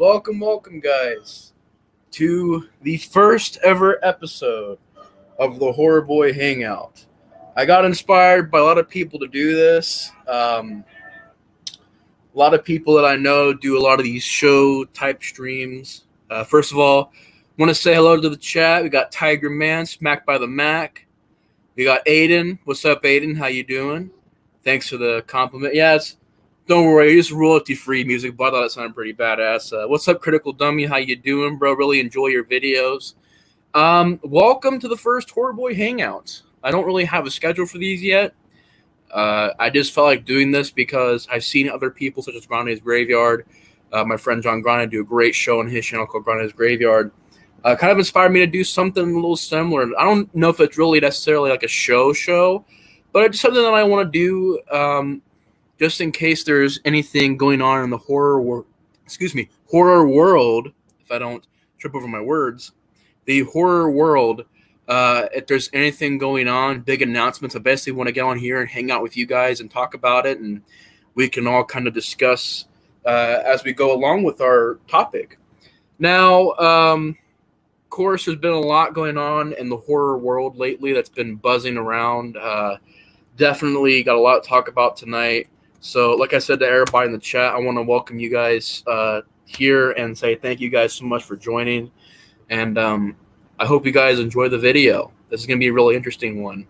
welcome, guys, to the first ever episode of the HorrorBoy Hangout. I got inspired by a lot of people to do this. A lot of people that I know do a lot of these show type streams. First of all, want to say hello to the chat. We got Tiger Man, Smacked by the Mac. We got Aiden. What's up, Aiden? How you doing? Thanks for the compliment. Don't worry, I just royalty free music, but I thought it sounded pretty badass. What's up, Critical Dummy? How you doing, bro? Really enjoy your videos. Welcome to the first HorrorBoy Hangout. I don't really have a schedule for these yet. I just felt like doing this because I've seen other people, such as Grande's Graveyard. My friend John Grande do a great show on his channel called Grande's Graveyard. Kind of inspired me to do something a little similar. I don't know if it's really necessarily like a show, but it's something that I want to do. Just in case there's anything going on in the horror world, if I don't trip over my words, the horror world, if there's anything going on, big announcements, I basically want to get on here and hang out with you guys and talk about it, and we can all kind of discuss as we go along with our topic. Now, of course, there's been a lot going on in the horror world lately that's been buzzing around. Definitely got a lot to talk about tonight. So, like I said to everybody in the chat, I want to welcome you guys here and say thank you guys so much for joining. And I hope you guys enjoy the video. This is going to be a really interesting one.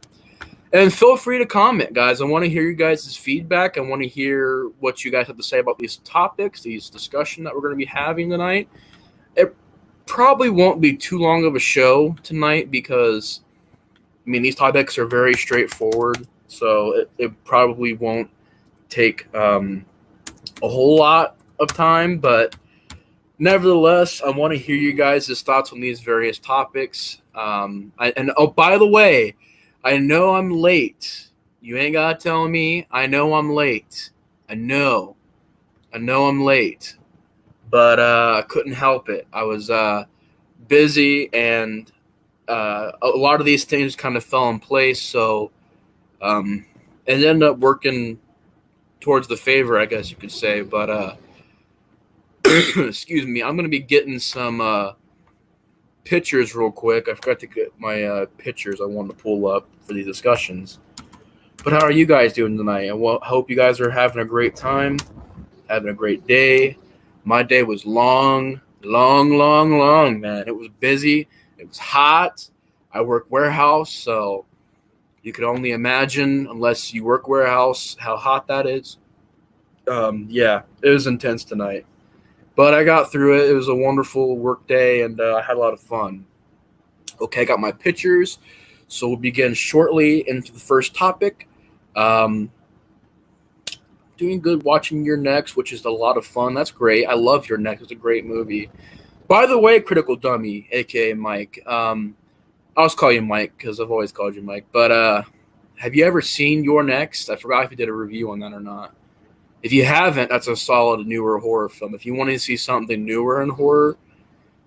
And feel free to comment, guys. I want to hear you guys' feedback. I want to hear what you guys have to say about these topics, these discussion that we're going to be having tonight. It probably won't be too long of a show tonight because, these topics are very straightforward. So it probably won't take a whole lot of time, but nevertheless, I want to hear you guys' thoughts on these various topics. By the way, I know I'm late. You ain't gotta tell me. I know I'm late. I know I'm late, but I couldn't help it. I was busy, and a lot of these things kind of fell in place, so it ended up working towards the favor, I guess you could say. But excuse me, I'm gonna be getting some pictures real quick. I forgot to get my pictures I wanted to pull up for these discussions. But how are you guys doing tonight? I hope you guys are having a great time, having a great day. My day was long, man. It was busy. It was hot. I work warehouse, so you could only imagine, unless you work warehouse, how hot that is. Yeah, it was intense tonight. But I got through it. It was a wonderful work day, and I had a lot of fun. Okay, I got my pictures. So we'll begin shortly into the first topic. Doing good watching Your Next, which is a lot of fun. That's great. I love Your Next. It's a great movie. By the way, Critical Dummy, a.k.a. Mike, I'll just call you Mike because I've always called you Mike. But have you ever seen Your Next? I forgot if you did a review on that or not. If you haven't, that's a solid newer horror film. If you want to see something newer in horror,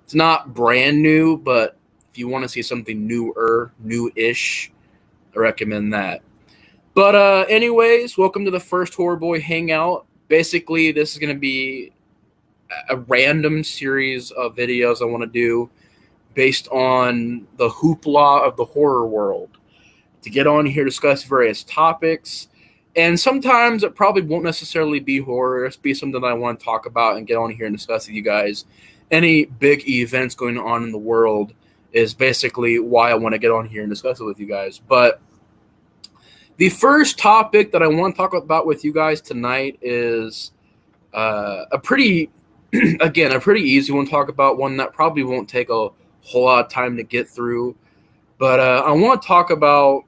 it's not brand new, but if you want to see something newer, new-ish, I recommend that. But anyways, welcome to the first HorrorBoy Hangout. Basically, this is going to be a random series of videos I want to do based on the hoopla of the horror world. To get on here, discuss various topics. And sometimes it probably won't necessarily be horror. It's be something that I want to talk about and get on here and discuss with you guys. Any big events going on in the world is basically why I want to get on here and discuss it with you guys. But the first topic that I want to talk about with you guys tonight is a pretty easy one to talk about, one that probably won't take a whole lot of time to get through. But I want to talk about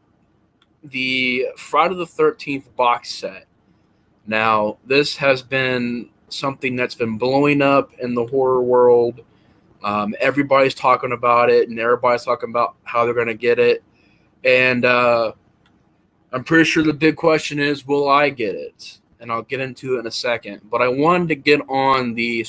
the Friday the 13th box set. Now, this has been something that's been blowing up in the horror world. Everybody's talking about it, and everybody's talking about how they're going to get it. And I'm pretty sure the big question is, will I get it? And I'll get into it in a second. But I wanted to get on the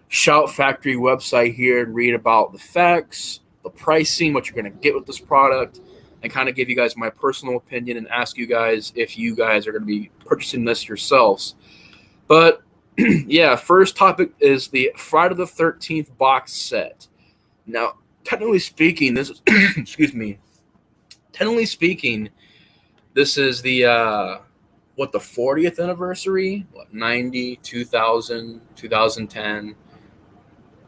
Shout Factory website here and read about the facts, the pricing, what you're going to get with this product, and kind of give you guys my personal opinion and ask you guys if you guys are going to be purchasing this yourselves. But Yeah, first topic is the Friday the 13th box set. Now, technically speaking, this is excuse me. Technically speaking, this is the the 40th anniversary? What, 90, 2000, 2010.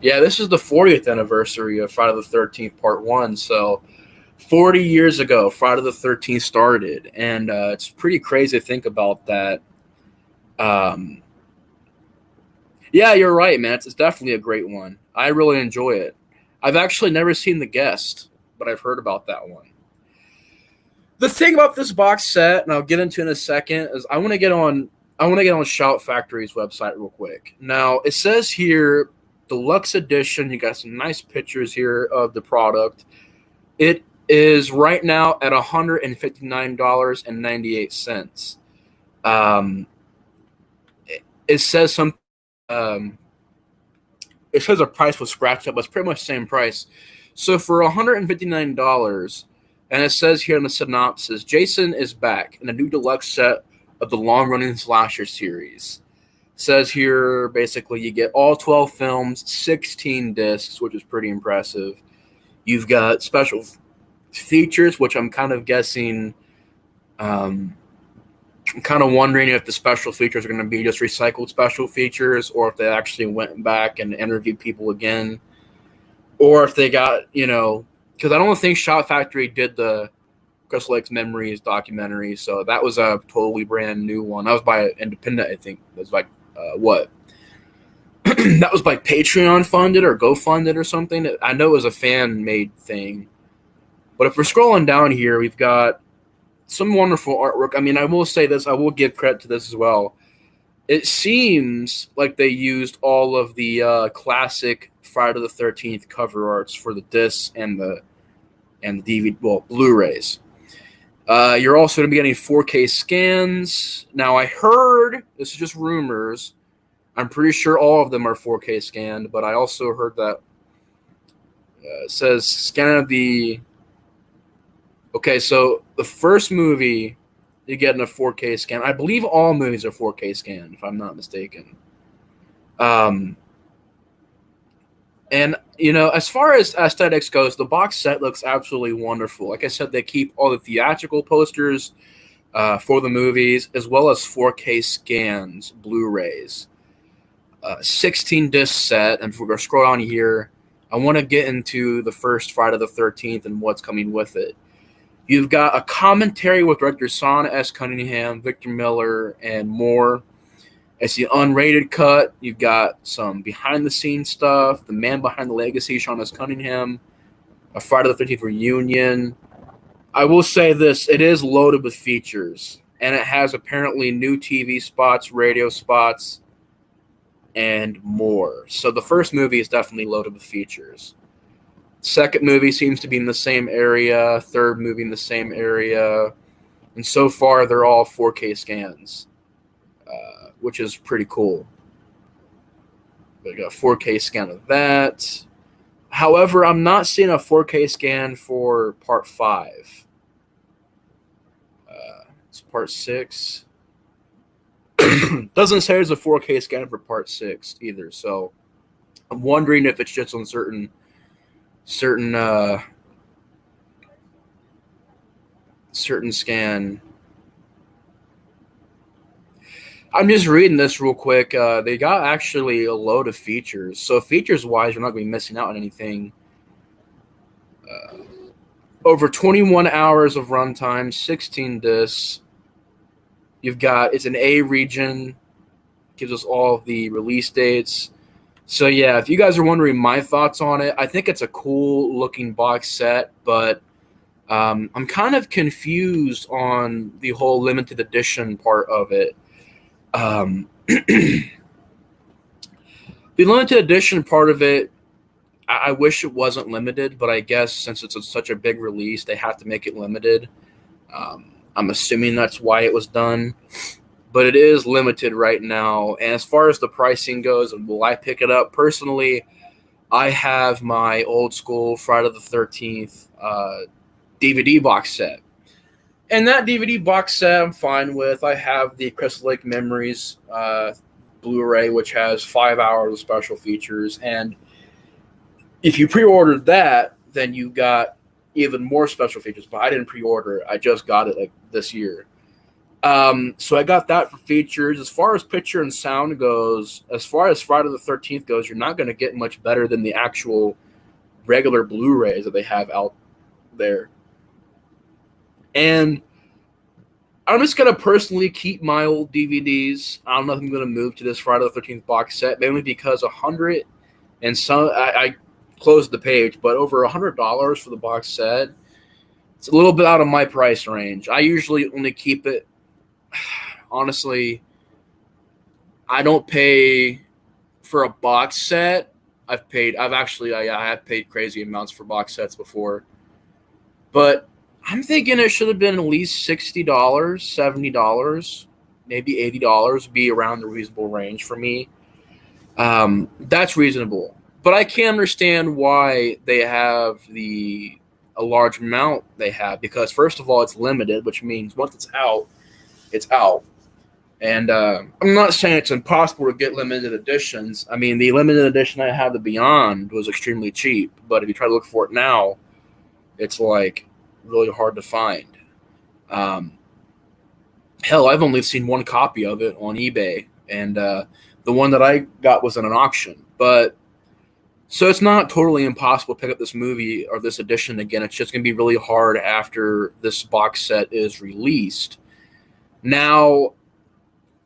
Yeah, this is the 40th anniversary of Friday the 13th Part 1. So, 40 years ago, Friday the 13th started, and it's pretty crazy to think about that. Um, yeah, you're right, man. It's definitely a great one. I really enjoy it. I've actually never seen The Guest, but I've heard about that one. The thing about this box set, and I'll get into in a second, is I want to get on Shout Factory's website real quick. Now it says here deluxe edition. You got some nice pictures here of the product. It is right now at $159.98. Um, it says some. Um, it says a price was scratched up, but it's pretty much the same price. So for $159, and it says here in the synopsis, Jason is back in a new deluxe set of the long-running slasher series. It says here basically you get all 12 films, 16 discs, which is pretty impressive. You've got special features, which I'm kind of guessing. I'm kind of wondering if the special features are going to be just recycled special features, or if they actually went back and interviewed people again, or if they got, because I don't think Shout Factory did the Crystal Lake's Memories documentary, so that was a totally brand new one. That was by Independent, I think. It was like, what? That was by Patreon funded or GoFunded or something. I know it was a fan-made thing. But if we're scrolling down here, we've got some wonderful artwork. I mean, I will say this. I will give credit to this as well. It seems like they used all of the classic Friday the 13th cover arts for the discs and the DVD, Blu-rays. You're also going to be getting 4K scans. Now, I heard, this is just rumors, I'm pretty sure all of them are 4K scanned, but I also heard that it says scan of the... Okay, so the first movie you get in a 4K scan. I believe all movies are 4K scanned, if I'm not mistaken. And, as far as aesthetics goes, the box set looks absolutely wonderful. Like I said, they keep all the theatrical posters for the movies, as well as 4K scans, Blu-rays. 16 disc set, and if we're going to scroll down here, I want to get into the first Friday the 13th and what's coming with it. You've got a commentary with director Son S. Cunningham, Victor Miller, and more. It's the unrated cut. You've got some behind-the-scenes stuff, the man behind the legacy, Sean S. Cunningham, a Friday the 13th reunion. I will say this, it is loaded with features, and it has apparently new TV spots, radio spots, and more. So the first movie is definitely loaded with features. Second movie seems to be in the same area. Third movie in the same area. And so far, they're all 4K scans, which is pretty cool. We got a 4K scan of that. However, I'm not seeing a 4K scan for Part 5. It's Part 6. Doesn't say there's a 4K scan for Part 6 either. So I'm wondering if it's just on certain scan. I'm just reading this real quick. They got actually a load of features. So features wise, you're not going to be missing out on anything. Over 21 hours of runtime, 16 discs. You've got, it's an A region, gives us all of the release dates. So yeah, if you guys are wondering my thoughts on it, I think it's a cool looking box set, but I'm kind of confused on the whole limited edition part of it. The limited edition part of it, I wish it wasn't limited, but I guess since it's such a big release, they have to make it limited. I'm assuming that's why it was done. But it is limited right now. And as far as the pricing goes, and will I pick it up? Personally, I have my old school Friday the 13th DVD box set. And that DVD box set I'm fine with. I have the Crystal Lake Memories Blu-ray, which has 5 hours of special features. And if you pre-ordered that, then you got even more special features. But I didn't pre-order it. I just got it like this year. So I got that for features. As far as picture and sound goes, as far as Friday the 13th goes, you're not going to get much better than the actual regular Blu-rays that they have out there. And I'm just going to personally keep my old DVDs. I don't know if I'm going to move to this Friday the 13th box set, mainly because I closed the page, but over $100 for the box set, it's a little bit out of my price range. I usually only keep it, honestly, I don't pay for a box set. I have paid crazy amounts for box sets before, but I'm thinking it should have been at least $60, $70, maybe $80 be around the reasonable range for me. That's reasonable, but I can understand why they have a large amount they have, because first of all, it's limited, which means once it's out, it's out. And I'm not saying it's impossible to get limited editions. I mean, the limited edition I have, the Beyond, was extremely cheap, but if you try to look for it now, it's like really hard to find. Hell, I've only seen one copy of it on eBay, and the one that I got was in an auction. But so it's not totally impossible to pick up this movie or this edition again. It's just going to be really hard after this box set is released. Now,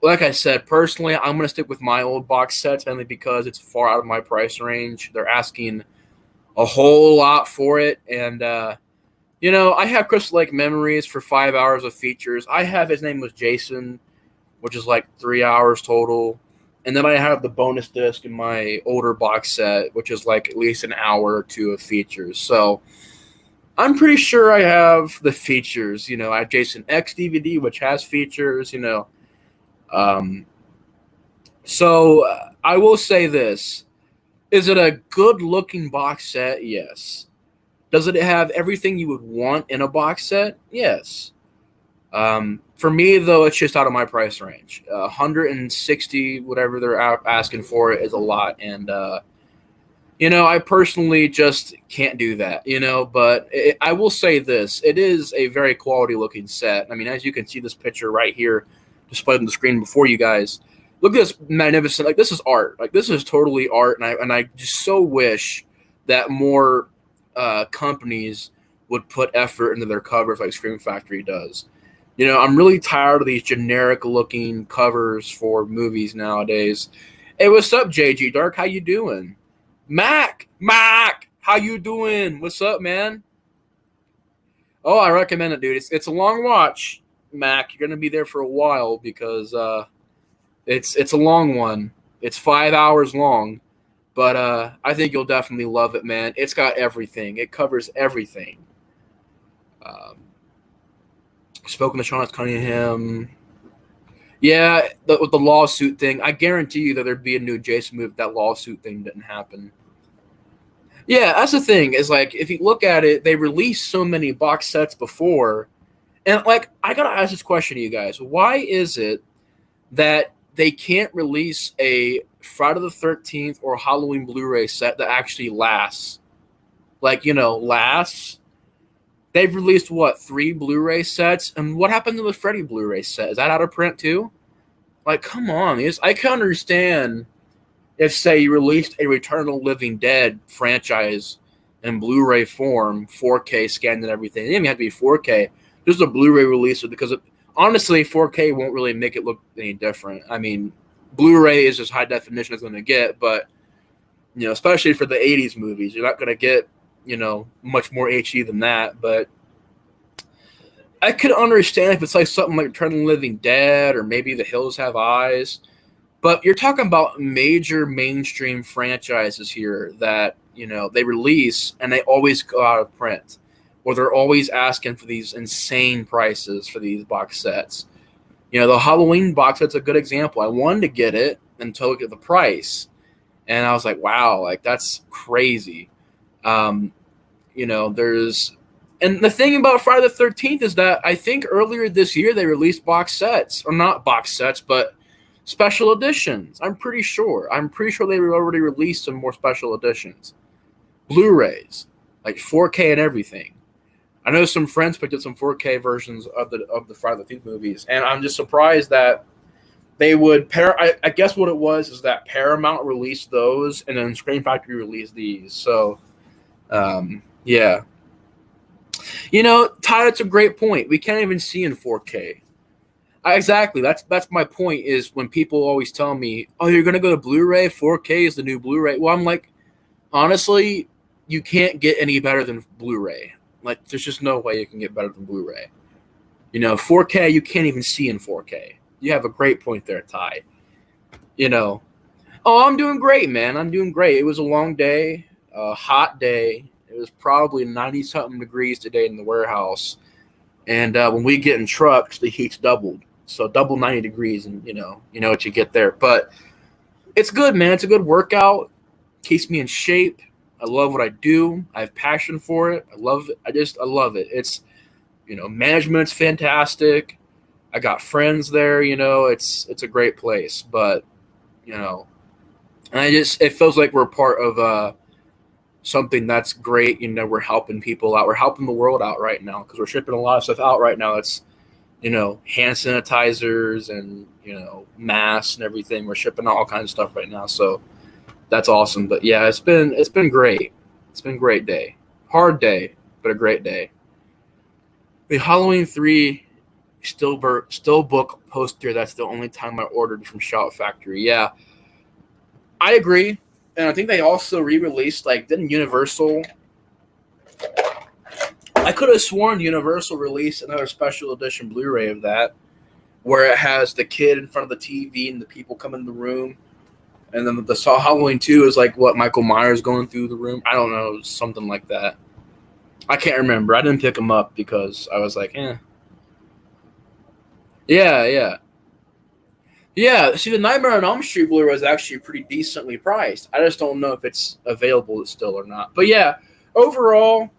like I said, personally, I'm going to stick with my old box sets, mainly because it's far out of my price range. They're asking a whole lot for it, and I have Crystal Lake Memories for 5 hours of features. I have His Name Was Jason, which is like 3 hours total. And then I have the bonus disc in my older box set, which is like at least an hour or two of features. So I'm pretty sure I have the features. I have Jason X DVD, which has features, So I will say this. Is it a good-looking box set? Yes. Does it have everything you would want in a box set? Yes. For me, though, it's just out of my price range. 160, whatever they're asking for it, is a lot. And, I personally just can't do that, But I will say this. It is a very quality-looking set. I mean, as you can see this picture right here displayed on the screen before you guys. Look at this magnificent. Like, this is art. Like, this is totally art. And I just so wish that more companies would put effort into their covers like Scream Factory does. I'm really tired of these generic looking covers for movies nowadays. Hey, what's up, JG Dark? How you doing? Mac, how you doing? What's up, man? Oh, I recommend it, dude. It's a long watch, Mac. You're gonna be there for a while because it's a long one. It's 5 hours long. But I think you'll definitely love it, man. It's got everything. It covers everything. Spoken to Sean Cunningham. Yeah, with the lawsuit thing, I guarantee you that there'd be a new Jason movie if that lawsuit thing didn't happen. Yeah, that's the thing. Is like, if you look at it, they released so many box sets before. And, like, I got to ask this question to you guys. Why is it that they can't release a Friday the 13th or Halloween Blu-ray set that actually lasts? Like, lasts. They've released, 3 Blu-ray sets? And what happened to the Freddy Blu-ray set? Is that out of print too? Like, come on. I can understand if, say, you released a Return of the Living Dead franchise in Blu-ray form, 4K scanned and everything. It didn't even have to be 4K. Just a Blu-ray release, because honestly, 4K won't really make it look any different. I mean, Blu-ray is as high definition as it's going to get, but, especially for the 80s movies, you're not going to get, much more HD than that. But I could understand if it's like something like Return of the Living Dead or maybe The Hills Have Eyes. But you're talking about major mainstream franchises here that, they release and they always go out of print. Or they're always asking for these insane prices for these box sets. The Halloween box set's a good example. I wanted to get it until I looked at the price. And I was like, wow, like, that's crazy. And the thing about Friday the 13th is that I think earlier this year they released box sets, or not box sets, but Special editions. I'm pretty sure. They already released some more special editions. Blu-rays, like 4K and everything. I know some friends picked up some 4K versions of the Friday the 13th movies, and I'm just surprised that they would I guess what it was is that Paramount released those, and then Scream Factory released these. So, yeah. Ty, that's a great point. We can't even see in 4K. Exactly. That's my point. Is when people always tell me, "Oh, you're gonna go to Blu-ray. 4K is the new Blu-ray." Well, I'm like, honestly, you can't get any better than Blu-ray. Like, there's just no way you can get better than Blu-ray. 4K, you can't even see in 4K. You have a great point there, Ty. Oh, I'm doing great, man. I'm doing great. It was a long day, a hot day. It was probably 90-something degrees today in the warehouse. And when we get in trucks, the heat's doubled. So double 90 degrees, and you know what you get there. But it's good, man. It's a good workout. Keeps me in shape. I love what I do. I have passion for it. I love it. I love it. It's, management's fantastic. I got friends there. It's a great place. But, and it feels like we're part of something that's great. We're helping people out. We're helping the world out right now because we're shipping a lot of stuff out right now. It's, hand sanitizers and, masks and everything. We're shipping out all kinds of stuff right now. So that's awesome. But yeah, it's been great. It's been a great day. Hard day, but a great day. The Halloween 3 still book poster. That's the only time I ordered from Shout Factory. Yeah, I agree. And I think they also re-released, didn't Universal? I could have sworn Universal released another special edition Blu-ray of that, where it has the kid in front of the TV and the people come in the room. And then the Saw Halloween 2 is Michael Myers going through the room. I don't know, something like that. I can't remember. I didn't pick them up because I was like, eh. Yeah. Yeah, see, the Nightmare on Elm Street Blu-ray is actually pretty decently priced. I just don't know if it's available still or not. But yeah, overall,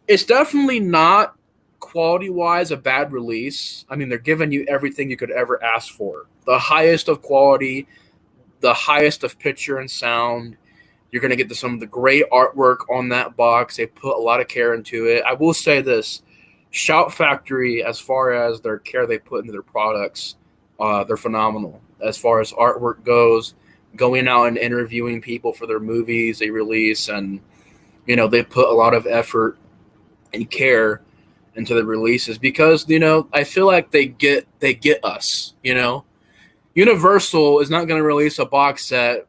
it's definitely not quality-wise a bad release. I mean, they're giving you everything you could ever ask for. The highest of quality, the highest of picture and sound. You're going to get some of the great artwork on that box. They put a lot of care into it. I will say this, Shout Factory, as far as their care they put into their products, they're phenomenal. As far as artwork goes, going out and interviewing people for their movies they release, and, they put a lot of effort and care into the releases because, I feel like they get us, Universal is not going to release a box set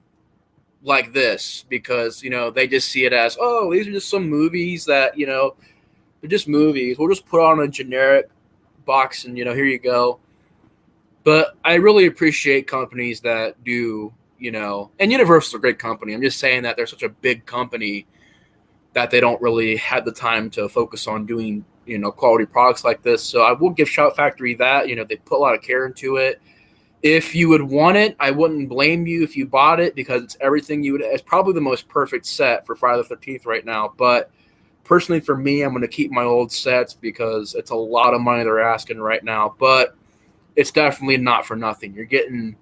like this because, they just see it as, oh, these are just some movies that, they're just movies. We'll just put on a generic box and, here you go. But I really appreciate companies that do, and Universal's a great company. I'm just saying that they're such a big company that they don't really have the time to focus on doing, quality products like this. So I will give Shout Factory that, they put a lot of care into it. If you would want it, I wouldn't blame you if you bought it because it's everything you would. It's probably the most perfect set for Friday the 13th right now. But personally, for me, I'm going to keep my old sets because it's a lot of money they're asking right now. But it's definitely not for nothing. You're getting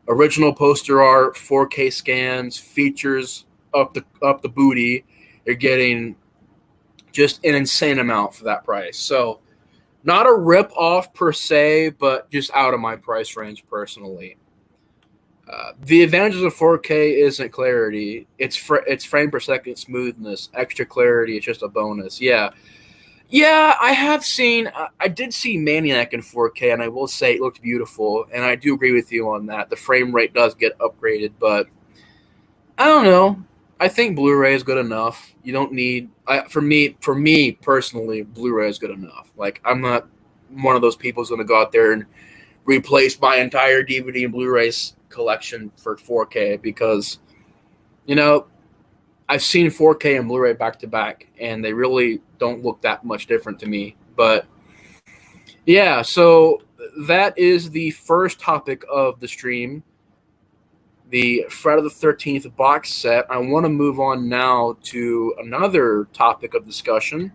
original poster art, 4K scans, features up the booty. You're getting just an insane amount for that price. So not a rip-off per se, but just out of my price range personally. The advantages of 4K isn't clarity. It's frame per second smoothness. Extra clarity is just a bonus. Yeah, I did see Maniac in 4K, and I will say it looked beautiful, and I do agree with you on that. The frame rate does get upgraded, but I don't know. I think Blu-ray is good enough. You don't need for me personally, Blu-ray is good enough. I'm not one of those people who's going to go out there and replace my entire DVD and Blu-rays collection for 4K because, I've seen 4K and Blu-ray back to back, and they really don't look that much different to me. But yeah, so that is the first topic of the stream. The Friday the 13th box set. I want to move on now to another topic of discussion.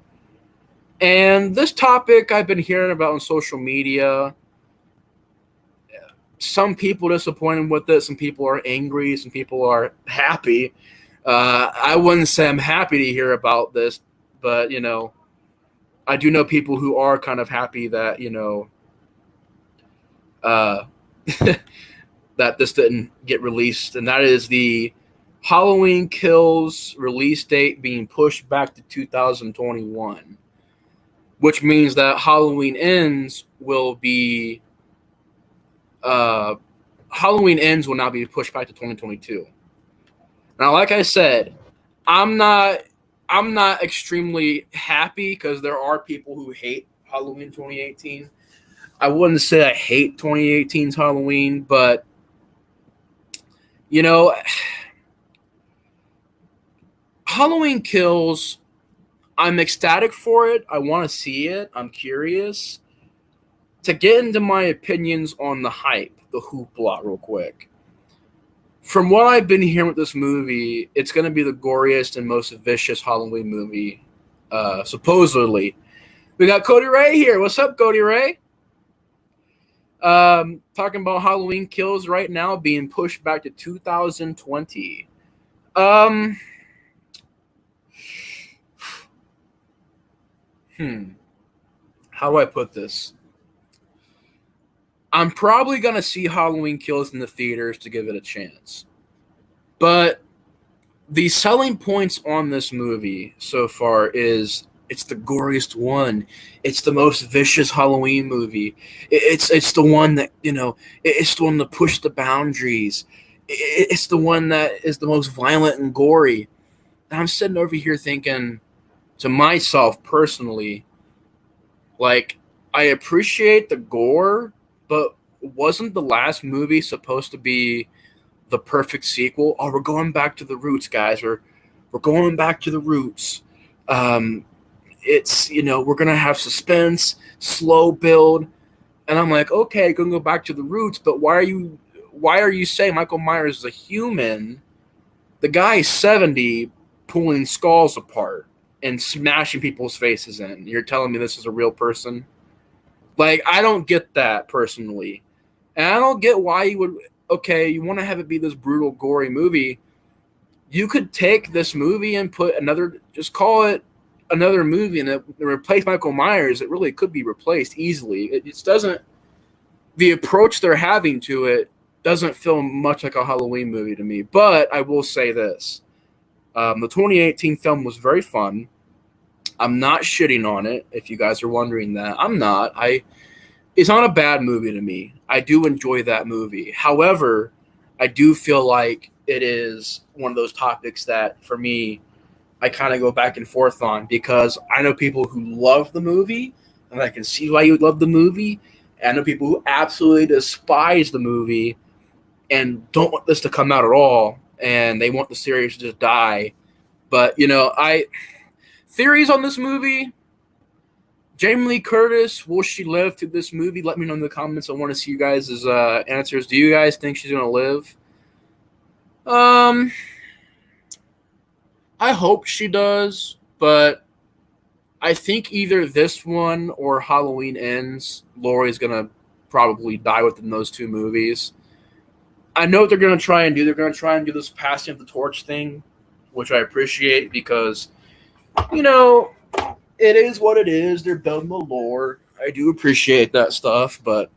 And this topic I've been hearing about on social media some people disappointed with it. Some people are angry. Some people are happy. I wouldn't say I'm happy to hear about this, but I do know people who are kind of happy that uh, that this didn't get released, and that is the Halloween Kills release date being pushed back to 2021, which means that Halloween Ends will be Halloween Ends will now be pushed back to 2022. Now, like I said, I'm not extremely happy because there are people who hate Halloween 2018. I wouldn't say I hate 2018's Halloween, but Halloween Kills, I'm ecstatic for it. I want to see it. I'm curious. To get into my opinions on the hype, the hoopla, real quick. From what I've been hearing with this movie, it's going to be the goriest and most vicious Halloween movie, supposedly. We got Cody Ray here. What's up, Cody Ray? Talking about Halloween Kills right now being pushed back to 2020. How do I put this? I'm probably going to see Halloween Kills in the theaters to give it a chance. But the selling points on this movie so far is it's the goriest one. It's the most vicious Halloween movie. It's the one that, it's the one that pushed the boundaries. It's the one that is the most violent and gory. And I'm sitting over here thinking to myself personally, like, I appreciate the gore, but wasn't the last movie supposed to be the perfect sequel? Oh, we're going back to the roots, guys. We're going back to the roots. It's, we're going to have suspense, slow build. And I'm like, okay, going to go back to the roots, but why are you saying Michael Myers is a human? The guy is 70 pulling skulls apart and smashing people's faces in. You're telling me this is a real person? Like, I don't get that personally. And I don't get why you would, you want to have it be this brutal, gory movie. You could take this movie and just call it another movie and replace Michael Myers. It really could be replaced easily. It just doesn't, the approach they're having to it doesn't feel much like a Halloween movie to me. But I will say this. The 2018 film was very fun. I'm not shitting on it, if you guys are wondering that. I'm not. It's not a bad movie to me. I do enjoy that movie. However, I do feel like it is one of those topics that, for me, I kind of go back and forth on, because I know people who love the movie, and I can see why you would love the movie. And I know people who absolutely despise the movie and don't want this to come out at all, and they want the series to just die. But, theories on this movie. Jamie Lee Curtis, will she live through this movie? Let me know in the comments. I want to see you guys' answers. Do you guys think she's going to live? I hope she does, but I think either this one or Halloween Ends, Laurie's going to probably die within those two movies. I know what they're going to try and do. They're going to try and do this passing of the torch thing, which I appreciate because, it is what it is. They're building the lore. I do appreciate that stuff, but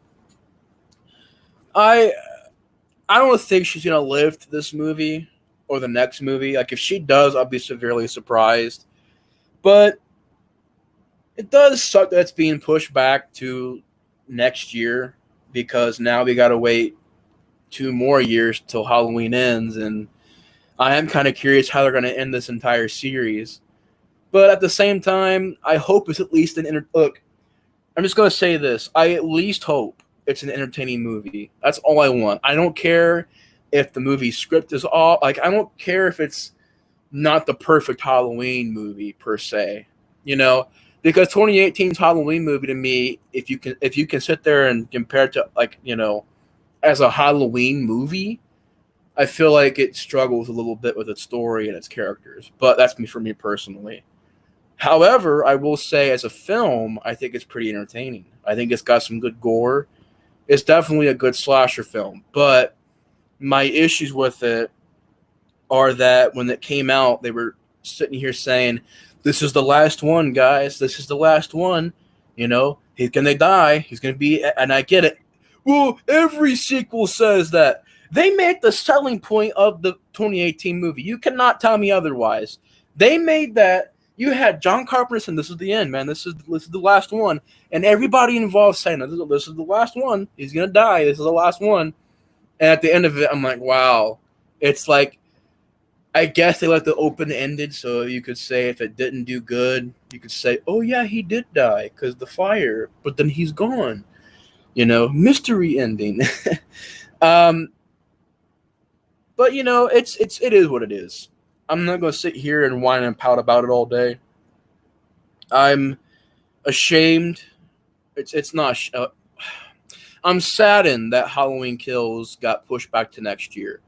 I don't think she's going to live to this movie or the next movie. Like, if she does, I'll be severely surprised. But it does suck that it's being pushed back to next year, because now we got to wait 2 more years till Halloween Ends, and I am kind of curious how they're going to end this entire series. But at the same time, I hope it's at least look, I'm just going to say this. I at least hope it's an entertaining movie. That's all I want. I don't care if the movie script is all, I don't care if it's not the perfect Halloween movie per se, because 2018's Halloween movie to me, if you can sit there and compare it to as a Halloween movie, I feel like it struggles a little bit with its story and its characters. But that's for me personally. However, I will say as a film, I think it's pretty entertaining. I think it's got some good gore. It's definitely a good slasher film, but my issues with it are that when it came out, they were sitting here saying, "This is the last one, guys. This is the last one. You know, he's gonna die. He's gonna be." And I get it. Well, every sequel says that. They made the selling point of the 2018 movie. You cannot tell me otherwise. They made that. You had John Carpenter saying, "This is the end, man. This is the last one," and everybody involved saying, "This is the last one. He's gonna die. This is the last one." And at the end of it, I'm like, wow. It's like, I guess they left it open ended, so you could say if it didn't do good, you could say, "Oh yeah, he did die because the fire," but then he's gone. Mystery ending. um, but it is what it is. I'm not gonna sit here and whine and pout about it all day. I'm ashamed. It's not. I'm saddened that Halloween Kills got pushed back to next year,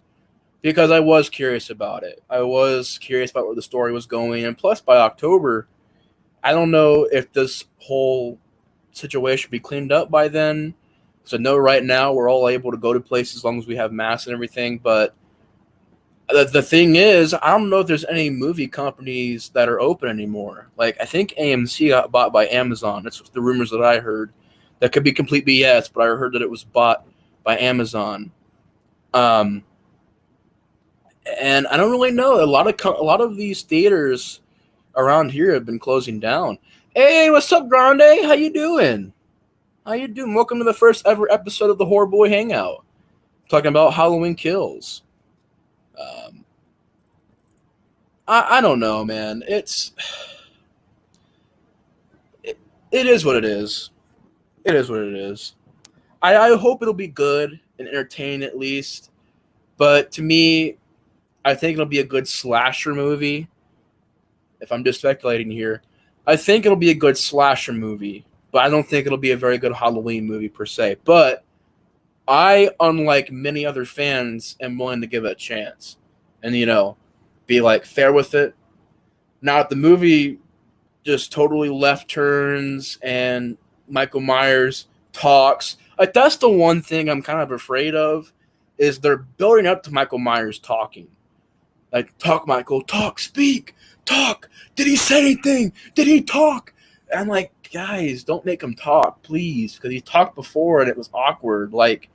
because I was curious about it. I was curious about where the story was going. And plus, by October, I don't know if this whole situation will be cleaned up by then. So, no, right now, we're all able to go to places as long as we have masks and everything. But the thing is, I don't know if there's any movie companies that are open anymore. Like, I think AMC got bought by Amazon. That's the rumors that I heard. That could be complete BS, but I heard that it was bought by Amazon. And I don't really know. A lot of these theaters around here have been closing down. Hey, what's up, Grande? How you doing? Welcome to the first ever episode of the HorrorBoy Hangout. Talking about Halloween Kills. I don't know, man. It is what it is. It is what it is. I hope it'll be good and entertaining at least. But to me, I think it'll be a good slasher movie. If I'm just speculating here, I think it'll be a good slasher movie, but I don't think it'll be a very good Halloween movie per se. But I, unlike many other fans, am willing to give it a chance and, be like fair with it. Now, if the movie just totally left turns and Michael Myers talks, like, that's the one thing I'm kind of afraid of, is they're building up to Michael Myers talking. Like, talk, Michael, talk, speak, talk. Did he say anything? Did he talk? And I'm like, guys, don't make him talk, please, because he talked before and it was awkward. Like,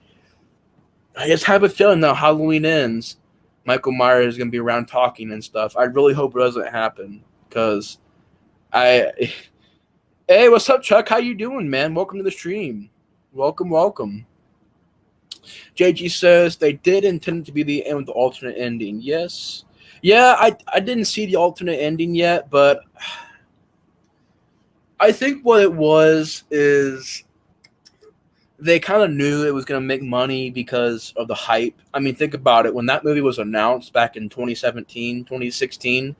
I just have a feeling that Halloween ends, Michael Myers is going to be around talking and stuff. I really hope it doesn't happen, because Hey, what's up, Chuck? How you doing, man? Welcome to the stream. Welcome. JG says they did intend it to be the end with the alternate ending. Yes. Yeah, I didn't see the alternate ending yet, but I think what it was is they kind of knew it was going to make money because of the hype. I mean, think about it. When that movie was announced back in 2017, 2016,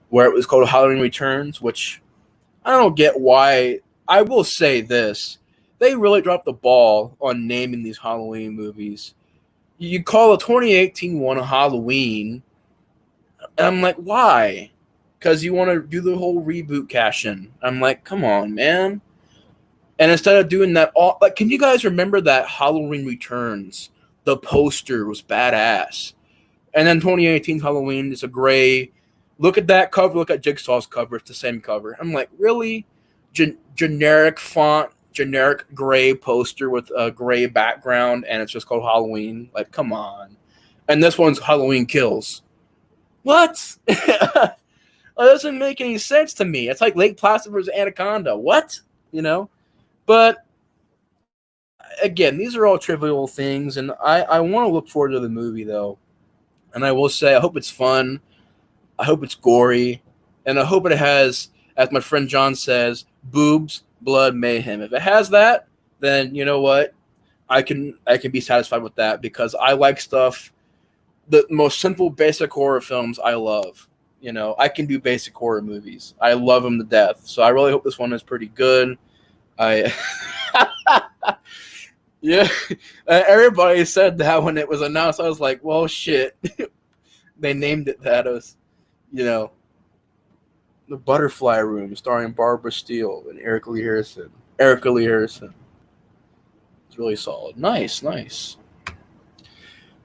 where it was called Halloween Returns, which I don't get why. I will say this. They really dropped the ball on naming these Halloween movies. You call the 2018 one a Halloween, and I'm like, why? Because you want to do the whole reboot cash-in. I'm like, come on, man. And instead of doing that, can you guys remember that Halloween Returns? The poster was badass. And then 2018 Halloween is a gray. Look at that cover. Look at Jigsaw's cover. It's the same cover. I'm like, really? Generic font, generic gray poster with a gray background, and it's just called Halloween. Like, come on. And this one's Halloween Kills. What? That doesn't make any sense to me. It's like Lake Placid versus Anaconda. What? But again, these are all trivial things, and I want to look forward to the movie, though. And I will say, I hope it's fun. I hope it's gory. And I hope it has, as my friend John says, boobs, blood, mayhem. If it has that, then you know what? I can be satisfied with that, because I like stuff. The most simple, basic horror films I love. I can do basic horror movies. I love them to death. So I really hope this one is pretty good. Yeah, everybody said that when it was announced. I was like, well, shit. They named it that. It was, The Butterfly Room, starring Barbara Steele and Erica Lee Harrison. It's really solid. Nice, nice.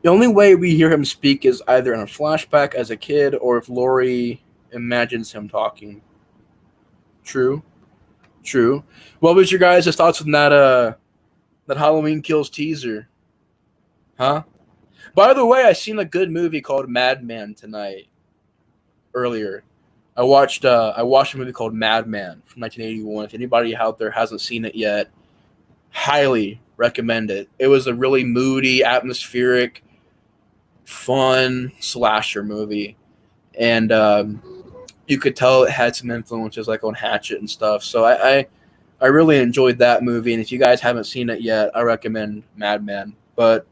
The only way we hear him speak is either in a flashback as a kid or if Laurie imagines him talking. True, true. What was your guys' thoughts on that Halloween Kills teaser? Huh? By the way, I seen a good movie called Madman tonight. Earlier, I watched a movie called Madman from 1981. If anybody out there hasn't seen it yet, highly recommend it. It was a really moody, atmospheric, fun slasher movie, and you could tell it had some influences like on Hatchet and stuff. So I really enjoyed that movie, and if you guys haven't seen it yet, I recommend Madman. But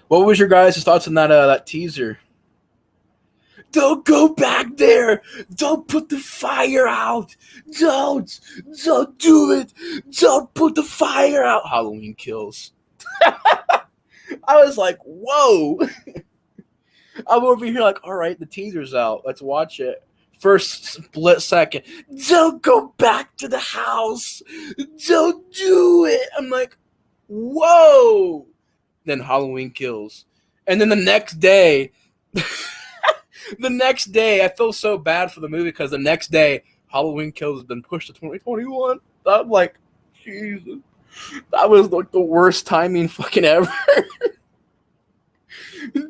what was your guys' thoughts on that teaser? Don't go back there. Don't put the fire out. Don't do it. Don't put the fire out. Halloween Kills. I was like, whoa. I'm over here like, all right, the teaser's out. Let's watch it. First split second. Don't go back to the house. Don't do it. I'm like, whoa. Then Halloween Kills. And then the next day, I feel so bad for the movie because the next day, Halloween Kills has been pushed to 2021. I'm like, Jesus. That was like the worst timing fucking ever.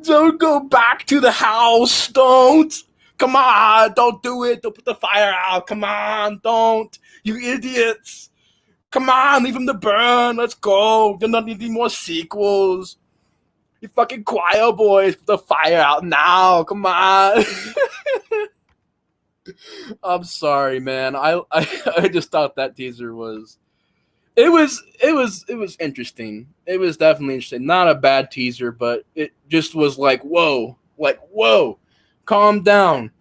Don't go back to the house. Don't. Come on. Don't do it. Don't put the fire out. Come on. Don't. You idiots. Come on. Leave them to burn. Let's go. There's not need any more sequels. You fucking choir boys. Put the fire out now. Come on. I'm sorry, man. I just thought that teaser was... It was interesting. It was definitely interesting. Not a bad teaser, but it just was like, whoa, calm down,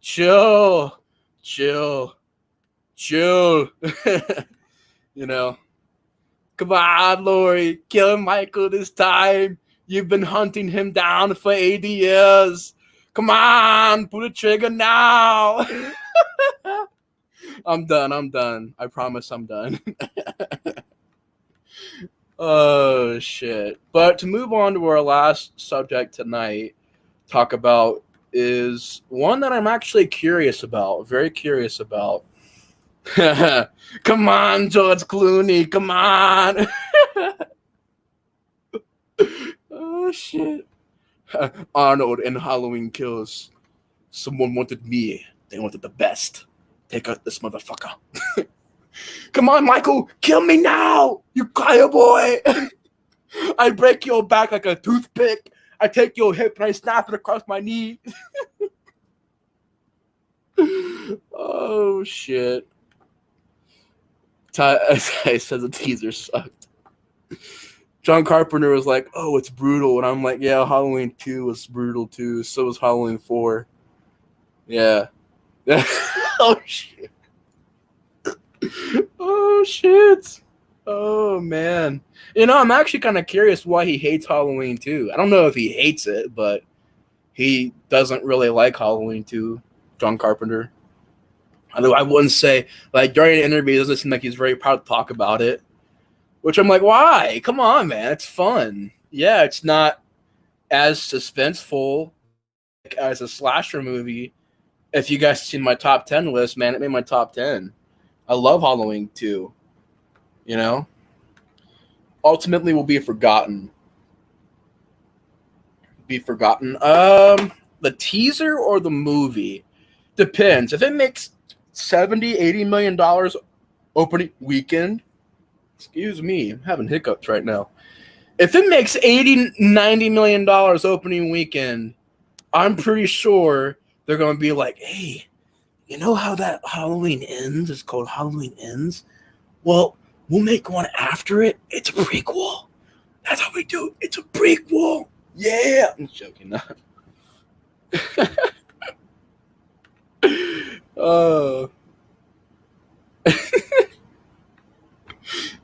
chill. You know, come on, Laurie, kill Michael this time. You've been hunting him down for 80 years. Come on, pull the trigger now. I'm done. I promise I'm done. Oh, shit. But to move on to our last subject tonight, talk about is one that I'm actually curious about. Very curious about. Come on, George Clooney. Come on. Oh, shit. Arnold in Halloween Kills. Someone wanted me. They wanted the best. Take out this motherfucker. Come on, Michael. Kill me now. You choir boy. I break your back like a toothpick. I take your hip and I snap it across my knee. Oh, shit. I said the teaser sucked. John Carpenter was like, oh, it's brutal. And I'm like, yeah, Halloween 2 was brutal too. So was Halloween 4. Yeah. Oh, shit. Oh, shit. Oh, man. You know, I'm actually kind of curious why he hates Halloween 2. I don't know if he hates it, but he doesn't really like Halloween 2, John Carpenter. Although I wouldn't say, like, during an interview, it doesn't seem like he's very proud to talk about it. Which I'm like, why? Come on, man. It's fun. Yeah, it's not as suspenseful as a slasher movie. If you guys see my top 10 list, man, it made my top 10. I love Halloween 2. You know? Ultimately will be forgotten. The teaser or the movie? Depends. If it makes $70-80 million opening weekend, excuse me, I'm having hiccups right now. If it makes $80-90 million opening weekend, I'm pretty sure they're going to be like, hey, you know how that Halloween Ends is called Halloween Ends? Well, we'll make one after it. It's a prequel. That's how we do it. It's a prequel. Yeah. I'm joking. Oh.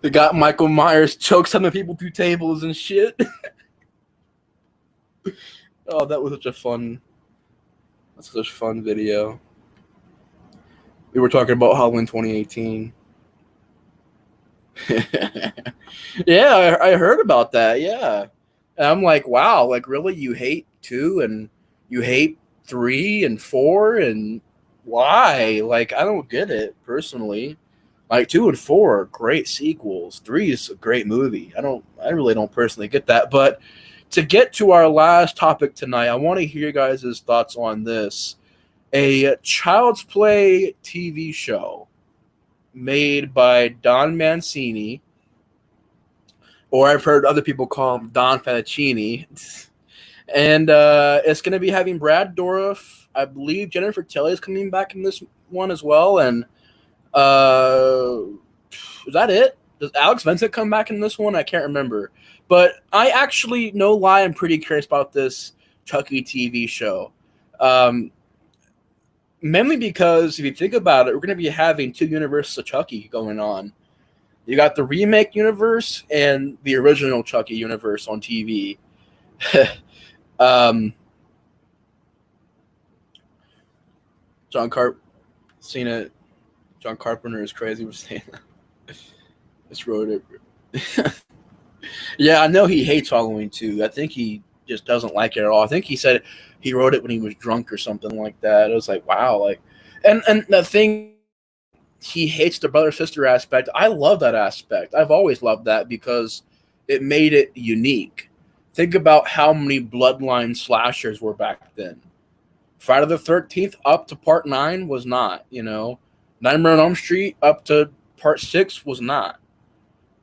They got Michael Myers choke some people through tables and shit. Oh, that was such a fun video. We were talking about Halloween 2018. Yeah, I heard about that. Yeah. And I'm like, wow, like really you hate 2 and you hate 3 and 4 and why? Like I don't get it personally. Like 2 and 4 are great sequels. 3 is a great movie. I really don't personally get that. But to get to our last topic tonight, I want to hear you guys' thoughts on this. A Child's Play TV show made by Don Mancini, or I've heard other people call him Don Fettuccini. And it's going to be having Brad Dourif. I believe Jennifer Tilly is coming back in this one as well. And is that it? Does Alex Vincent come back in this one? I can't remember. But I actually, no lie, I'm pretty curious about this Chucky TV show. Mainly because if you think about it, we're going to be having 2 universes of Chucky going on. You got the remake universe and the original Chucky universe on TV. John Carpenter is crazy with saying that. Just wrote it. Yeah, I know he hates Halloween too. I think he just doesn't like it at all. I think he said he wrote it when he was drunk or something like that. It was like, wow, like, and the thing, he hates the brother sister aspect. I love that aspect. I've always loved that because it made it unique. Think about how many bloodline slashers were back then. Friday the 13th up to part 9 was not, Nightmare on Elm Street up to part 6 was not.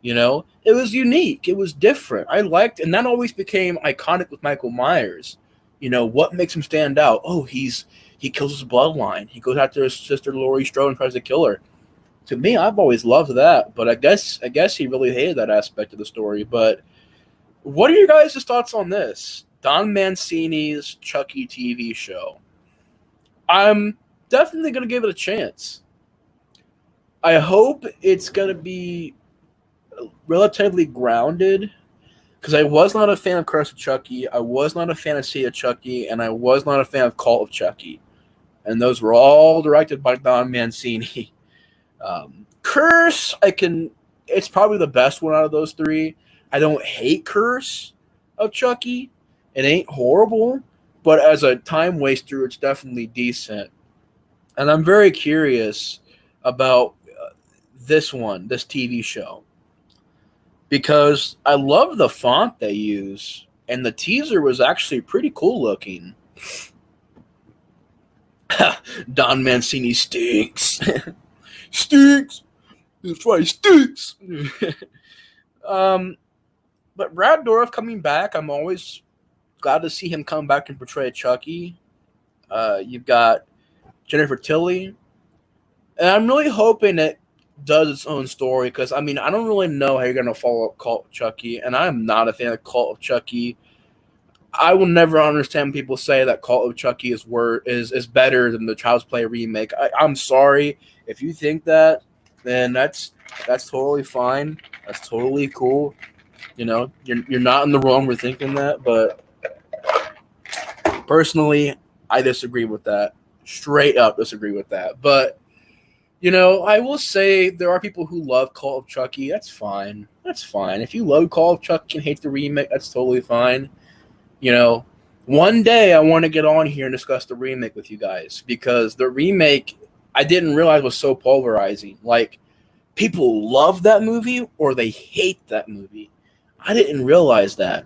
It was unique. It was different. I liked, and that always became iconic with Michael Myers. What makes him stand out? Oh, he kills his bloodline. He goes after his sister Laurie Strode and tries to kill her. To me, I've always loved that, but I guess he really hated that aspect of the story. But what are your guys' thoughts on this? Don Mancini's Chucky TV show. I'm definitely going to give it a chance. I hope it's going to be relatively grounded, because I was not a fan of Curse of Chucky, I was not a fan of Sea of Chucky, and I was not a fan of Cult of Chucky. And those were all directed by Don Mancini. Curse, it's probably the best one out of those 3. I don't hate Curse of Chucky. It ain't horrible, but as a time waster, it's definitely decent. And I'm very curious about this TV show, because I love the font they use, and the teaser was actually pretty cool looking. Don Mancini stinks. Stinks. That's why he stinks. But Brad Dourif coming back, I'm always glad to see him come back and portray Chucky. You've got Jennifer Tilly, and I'm really hoping it does its own story, because I don't really know how you're going to follow up Cult of Chucky, and I'm not a fan of Cult of Chucky. I will never understand people say that Cult of Chucky is better than the Child's Play remake. I'm sorry if you think that, then that's totally fine. That's totally cool. You're not in the wrong for thinking that, but personally, I disagree with that. Straight up disagree with that. But I will say there are people who love Call of Chucky. That's fine. That's fine. If you love Call of Chucky and hate the remake, that's totally fine. One day I want to get on here and discuss the remake with you guys, because the remake, I didn't realize, was so polarizing. Like, people love that movie or they hate that movie. I didn't realize that.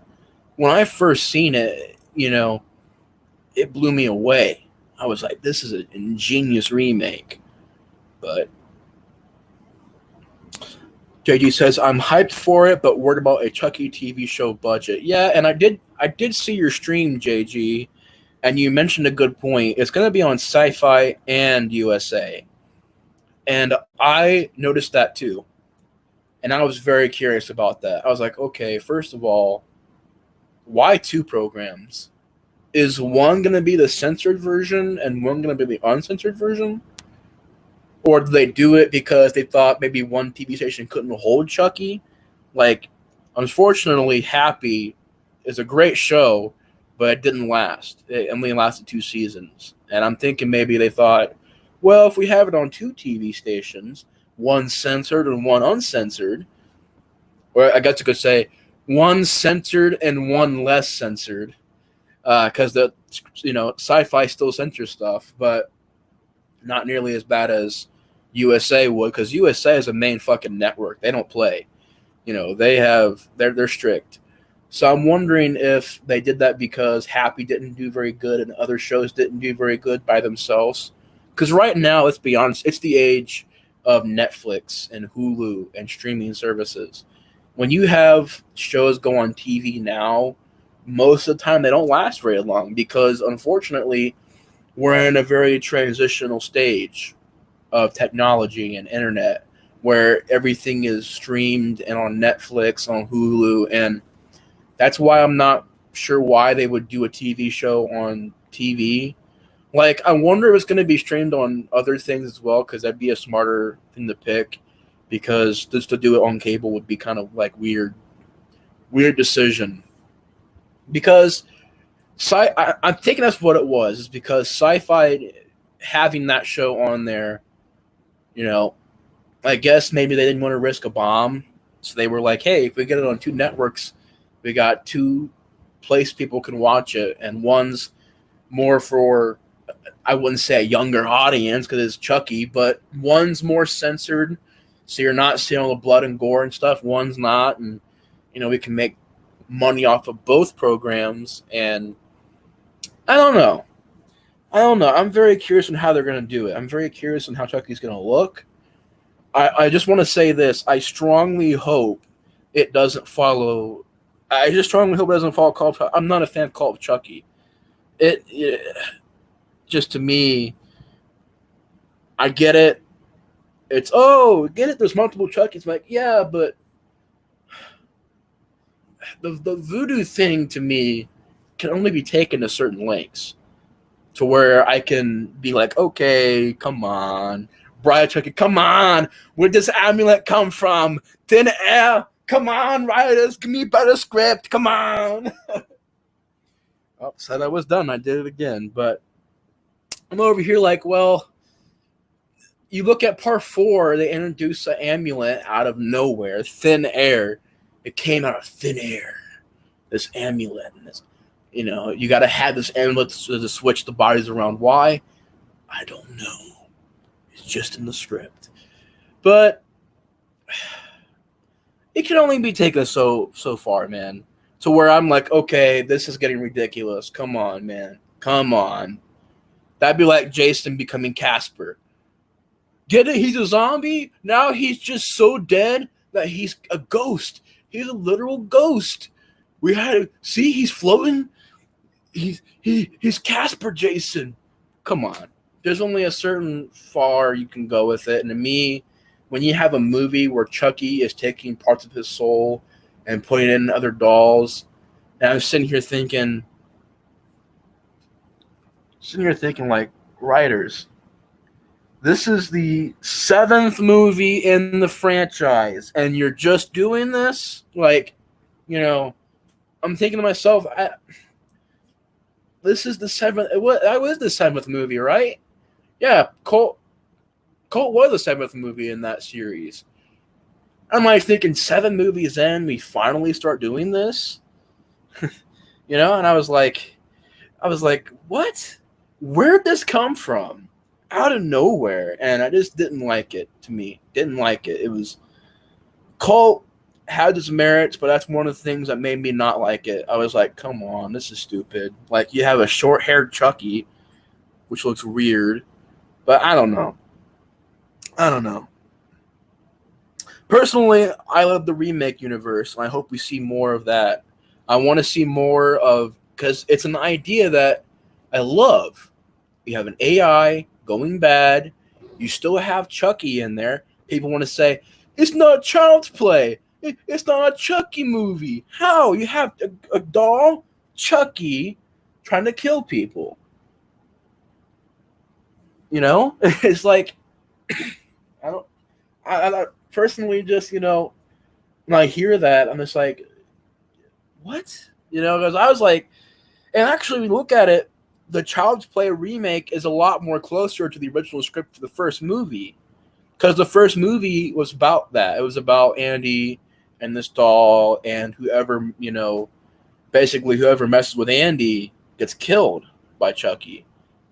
When I first seen it, it blew me away. I was like, this is an ingenious remake. But JG says, I'm hyped for it, but worried about a Chucky TV show budget. Yeah, and I did see your stream, JG, and you mentioned a good point. It's going to be on Sci-Fi and USA. And I noticed that too. And I was very curious about that. I was like, okay, first of all, why 2 programs? Is one going to be the censored version and one going to be the uncensored version? Or do they do it because they thought maybe one TV station couldn't hold Chucky? Like, unfortunately, Happy is a great show, but it didn't last. It only lasted 2 seasons. And I'm thinking maybe they thought, well, if we have it on 2 TV stations, one censored and one uncensored, or I guess I could say one censored and one less censored, because the sci-fi still censors stuff, but not nearly as bad as USA would, because USA is a main fucking network. They don't play. They're strict. So I'm wondering if they did that because Happy didn't do very good and other shows didn't do very good by themselves. Because right now, let's be honest, it's the age of Netflix and Hulu and streaming services. When you have shows go on TV now, most of the time they don't last very long because, unfortunately, we're in a very transitional stage of technology and internet where everything is streamed and on Netflix, on Hulu, and that's why I'm not sure why they would do a TV show on TV. Like, I wonder if it's going to be streamed on other things as well, because that'd be a smarter thing to pick, because just to do it on cable would be kind of like weird decision. Because I'm thinking that's what it was, is because Sci-Fi having that show on there, I guess maybe they didn't want to risk a bomb, so they were like, hey, if we get it on two networks, we got two places people can watch it, and one's more for, I wouldn't say a younger audience because it's Chucky, but one's more censored, so you're not seeing all the blood and gore and stuff. One's not, and we can make money off of both programs. And I don't know. I'm very curious on how they're going to do it. I'm very curious on how Chucky's going to look. I just want to say this. I strongly hope it doesn't follow. I just strongly hope it doesn't follow Call of Chucky. I'm not a fan of Call of Chucky. It just, to me, I get it. It's, get it? There's multiple Chuckies. I'm like, yeah, but the voodoo thing to me can only be taken to certain lengths, to where I can be like, okay, come on, Bride Chucky, come on, where does this amulet come from? Thin air, come on, writers, give me a better script, come on. Said I was done, I did it again, but I'm over here like, well, you look at part 4, they introduce an amulet out of nowhere, thin air. It came out of thin air, this amulet, and this, you got to have this amulet to switch the bodies around. Why? I don't know. It's just in the script. But it can only be taken so far, man. To where I'm like, okay, this is getting ridiculous. Come on, man. Come on. That'd be like Jason becoming Casper. Get it? He's a zombie? Now he's just so dead that he's a ghost. He's a literal ghost. We had to see, he's floating. He's Casper Jason. Come on. There's only a certain far you can go with it. And to me, when you have a movie where Chucky is taking parts of his soul and putting it in other dolls, and I'm sitting here thinking like, writers, this is the 7th movie in the franchise, and you're just doing this? Like, I'm thinking to myself, this is the 7th. That was the 7th movie, right? Yeah, Colt was the 7th movie in that series. I'm like thinking 7 movies in, we finally start doing this? And I was like, what? Where'd this come from? Out of nowhere. And I just didn't like it, to me. Didn't like it. It was, Colt had its merits, but that's one of the things that made me not like it. I was like, come on, this is stupid. Like, you have a short-haired Chucky, which looks weird, but I don't know. Personally, I love the remake universe, and I hope we see more of that. I want to see more of, because it's an idea that I love. You have an AI going bad. You still have Chucky in there. People want to say, it's not child's play. It's not a Chucky movie. How? You have a doll, Chucky, trying to kill people. It's like, I personally just, when I hear that, I'm just like, what? Because I was like, and actually, when you look at it, the Child's Play remake is a lot more closer to the original script for the first movie. Because the first movie was about that. It was about Andy and this doll, and whoever, basically whoever messes with Andy gets killed by Chucky.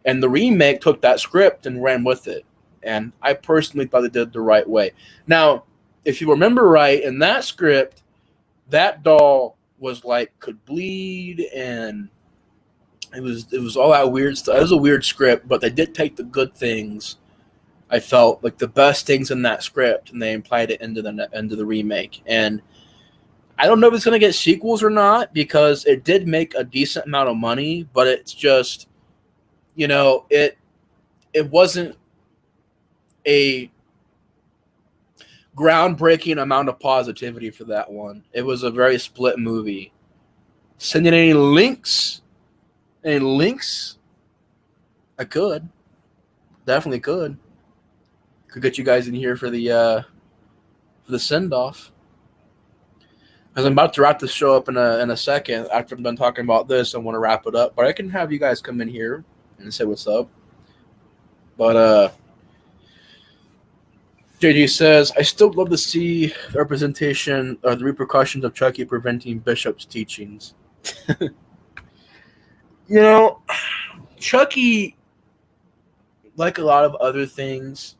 And the remake took that script and ran with it. And I personally thought they did it the right way. Now, if you remember right, in that script, that doll was like could bleed, and it was all that weird stuff. It was a weird script, but they did take the good things. I felt like the best things in that script, and they applied it into the remake. And I don't know if it's going to get sequels or not, because it did make a decent amount of money, but it's just, it wasn't a groundbreaking amount of positivity for that one. It was a very split movie. Send in any links? Any links? I could. Definitely could. Could get you guys in here for the send-off. Because I'm about to wrap this show up in a second. After I'm done talking about this, I want to wrap it up. But I can have you guys come in here and say what's up. But JD says, I still love to see the representation or the repercussions of Chucky preventing Bishop's teachings. Chucky, like a lot of other things,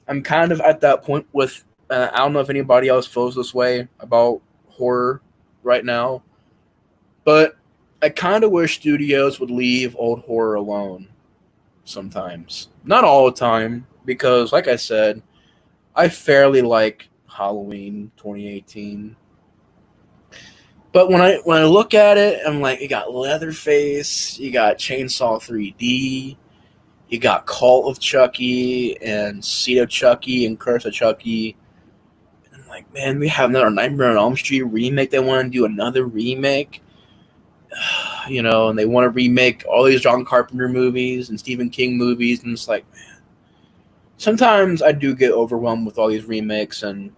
I'm kind of at that point with, I don't know if anybody else feels this way about horror right now, but I kind of wish studios would leave old horror alone sometimes. Not all the time, because like I said, I fairly like Halloween 2018. But when I look at it, I'm like, you got Leatherface, you got Chainsaw 3D, you got Cult of Chucky and Seed of Chucky and Curse of Chucky. And I'm like, man, we have another Nightmare on Elm Street remake. They want to do another remake. And they want to remake all these John Carpenter movies and Stephen King movies. And it's like, man, sometimes I do get overwhelmed with all these remakes. And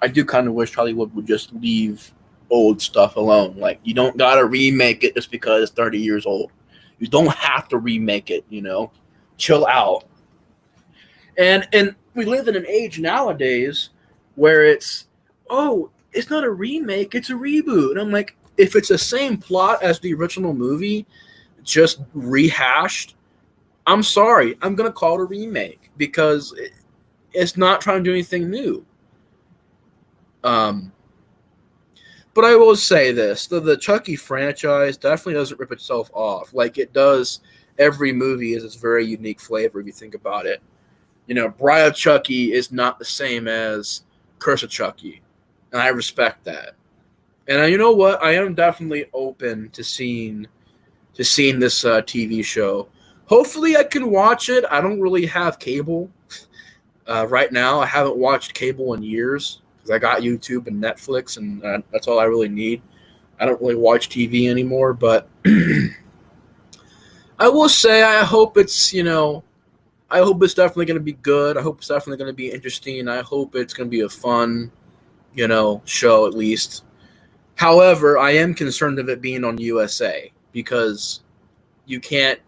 I do kind of wish Hollywood would just leave old stuff alone. Like, you don't got to remake it just because it's 30 years old. You don't have to remake it, Chill out. And we live in an age nowadays where it's not a remake, it's a reboot. And I'm like, if it's the same plot as the original movie, just rehashed, I'm sorry, I'm going to call it a remake, because it's not trying to do anything new. But I will say this, the Chucky franchise definitely doesn't rip itself off. Like it does, every movie is its very unique flavor if you think about it. Bride of Chucky is not the same as Curse of Chucky, and I respect that. And you know what? I am definitely open to seeing this TV show. Hopefully I can watch it. I don't really have cable right now. I haven't watched cable in years, because I got YouTube and Netflix, and that's all I really need. I don't really watch TV anymore, but I will say I hope it's, I hope it's definitely going to be good. I hope it's definitely going to be interesting. I hope it's going to be a fun, show at least. However, I am concerned of it being on USA, because you can't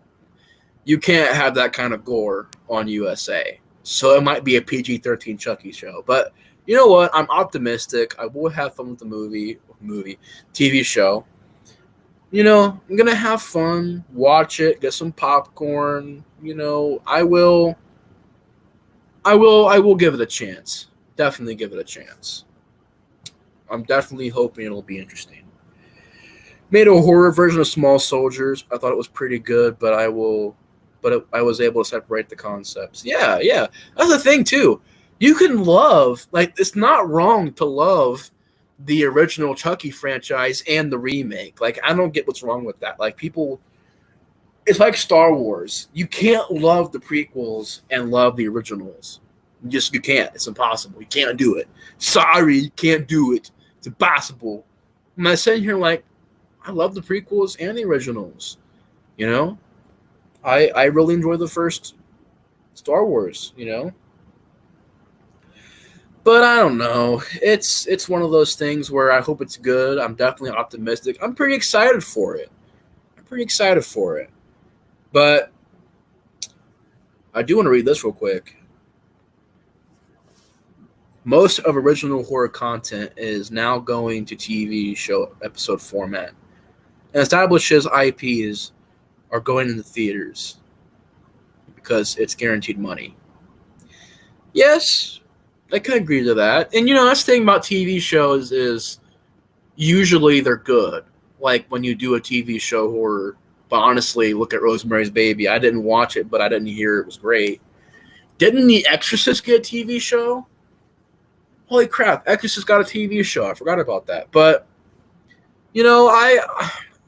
have that kind of gore on USA. So it might be a PG-13 Chucky show, but you know what? I'm optimistic. I will have fun with the TV show. I'm going to have fun, watch it, get some popcorn. I will give it a chance. Definitely give it a chance. I'm definitely hoping it'll be interesting. Made a horror version of Small Soldiers. I thought it was pretty good, but I was able to separate the concepts. Yeah. That's the thing too. You can love, like, it's not wrong to love the original Chucky franchise and the remake. Like, I don't get what's wrong with that. Like, people, it's like Star Wars. You can't love the prequels and love the originals. You can't. It's impossible. You can't do it. Sorry, you can't do it. It's impossible. I'm sitting here like, I love the prequels and the originals. I really enjoy the first Star Wars, But I don't know. It's one of those things where I hope it's good. I'm definitely optimistic. I'm pretty excited for it. But I do want to read this real quick. Most of original horror content is now going to TV show episode format, and establishes IPs are going into theaters because it's guaranteed money. Yes, I can agree to that. And that's the thing about TV shows is usually they're good. Like when you do a TV show horror. But honestly, look at Rosemary's Baby. I didn't watch it, but I didn't hear it was great. Didn't The Exorcist get a TV show? Holy crap, Exorcist got a TV show. I forgot about that. But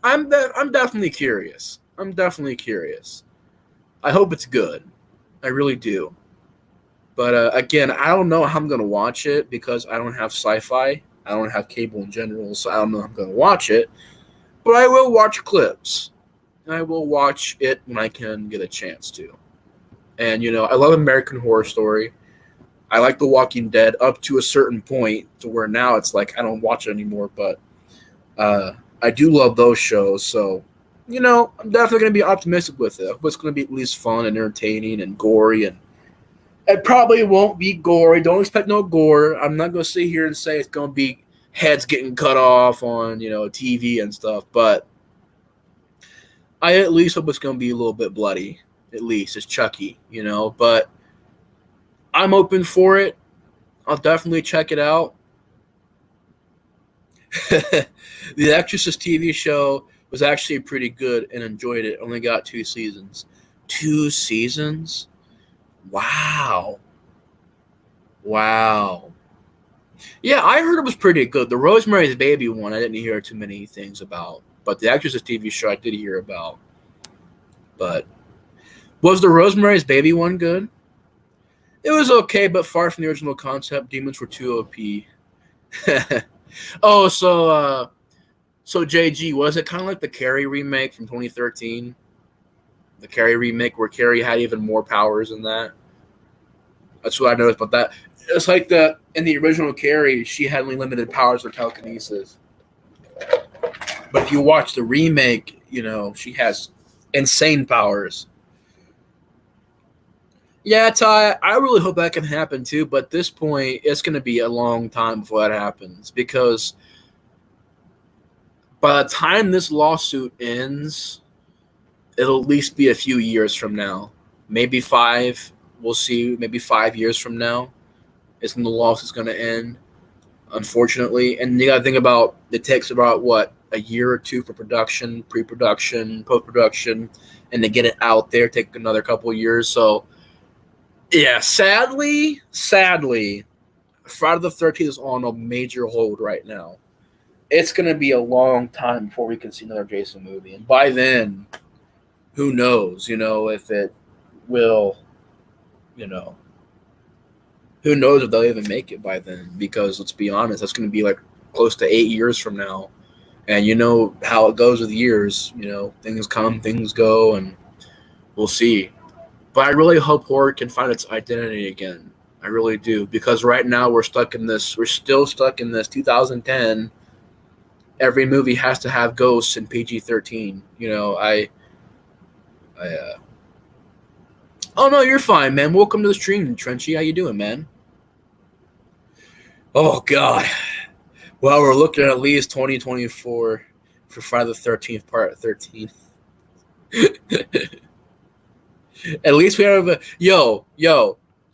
I'm definitely curious. I'm definitely curious. I hope it's good. I really do. But again, I don't know how I'm gonna watch it because I don't have sci-fi. I don't have cable in general, so I don't know how I'm gonna watch it. But I will watch clips. And I will watch it when I can get a chance to. And I love American Horror Story. I like The Walking Dead up to a certain point to where now it's like I don't watch it anymore. But I do love those shows. So, I'm definitely going to be optimistic with it. It's going to be at least fun and entertaining and gory. And it probably won't be gory. Don't expect no gore. I'm not going to sit here and say it's going to be heads getting cut off on, TV and stuff. But I at least hope it's going to be a little bit bloody. At least it's Chucky, But I'm open for it. I'll definitely check it out. The Exorcist TV show was actually pretty good and enjoyed it. Only got 2 seasons. 2 seasons? Wow. Yeah, I heard it was pretty good. The Rosemary's Baby one, I didn't hear too many things about. But the Exorcist TV show I did hear about. But was the Rosemary's Baby one good? It was okay, but far from the original concept. Demons were too OP. Oh, so JG, was it kind of like the Carrie remake from 2013? The Carrie remake where Carrie had even more powers than that? That's what I noticed about that. It's like in the original Carrie, she had only limited powers for telekinesis. But if you watch the remake, she has insane powers. Yeah, Ty, I really hope that can happen too, but at this point, it's going to be a long time before that happens because by the time this lawsuit ends, it'll at least be a few years from now. Maybe 5. We'll see. Maybe 5 years from now is when the lawsuit's going to end, unfortunately. And you got to think about it takes about, what, a year or 2 for production, pre-production, post-production, and to get it out there take another couple of years. So, yeah, sadly, Friday the 13th is on a major hold right now. It's going to be a long time before we can see another Jason movie. And by then, who knows, if it will, who knows if they'll even make it by then. Because let's be honest, that's going to be like close to 8 years from now. And you know how it goes with years. Things come, things go, and we'll see. But I really hope horror can find its identity again. I really do. Because right now we're still stuck in this 2010. Every movie has to have ghosts in PG-13. Oh no, you're fine, man. Welcome to the stream, Trenchy. How you doing, man? Oh God. Well, we're looking at least 2024 for Friday the 13th, Part 13. At least we have a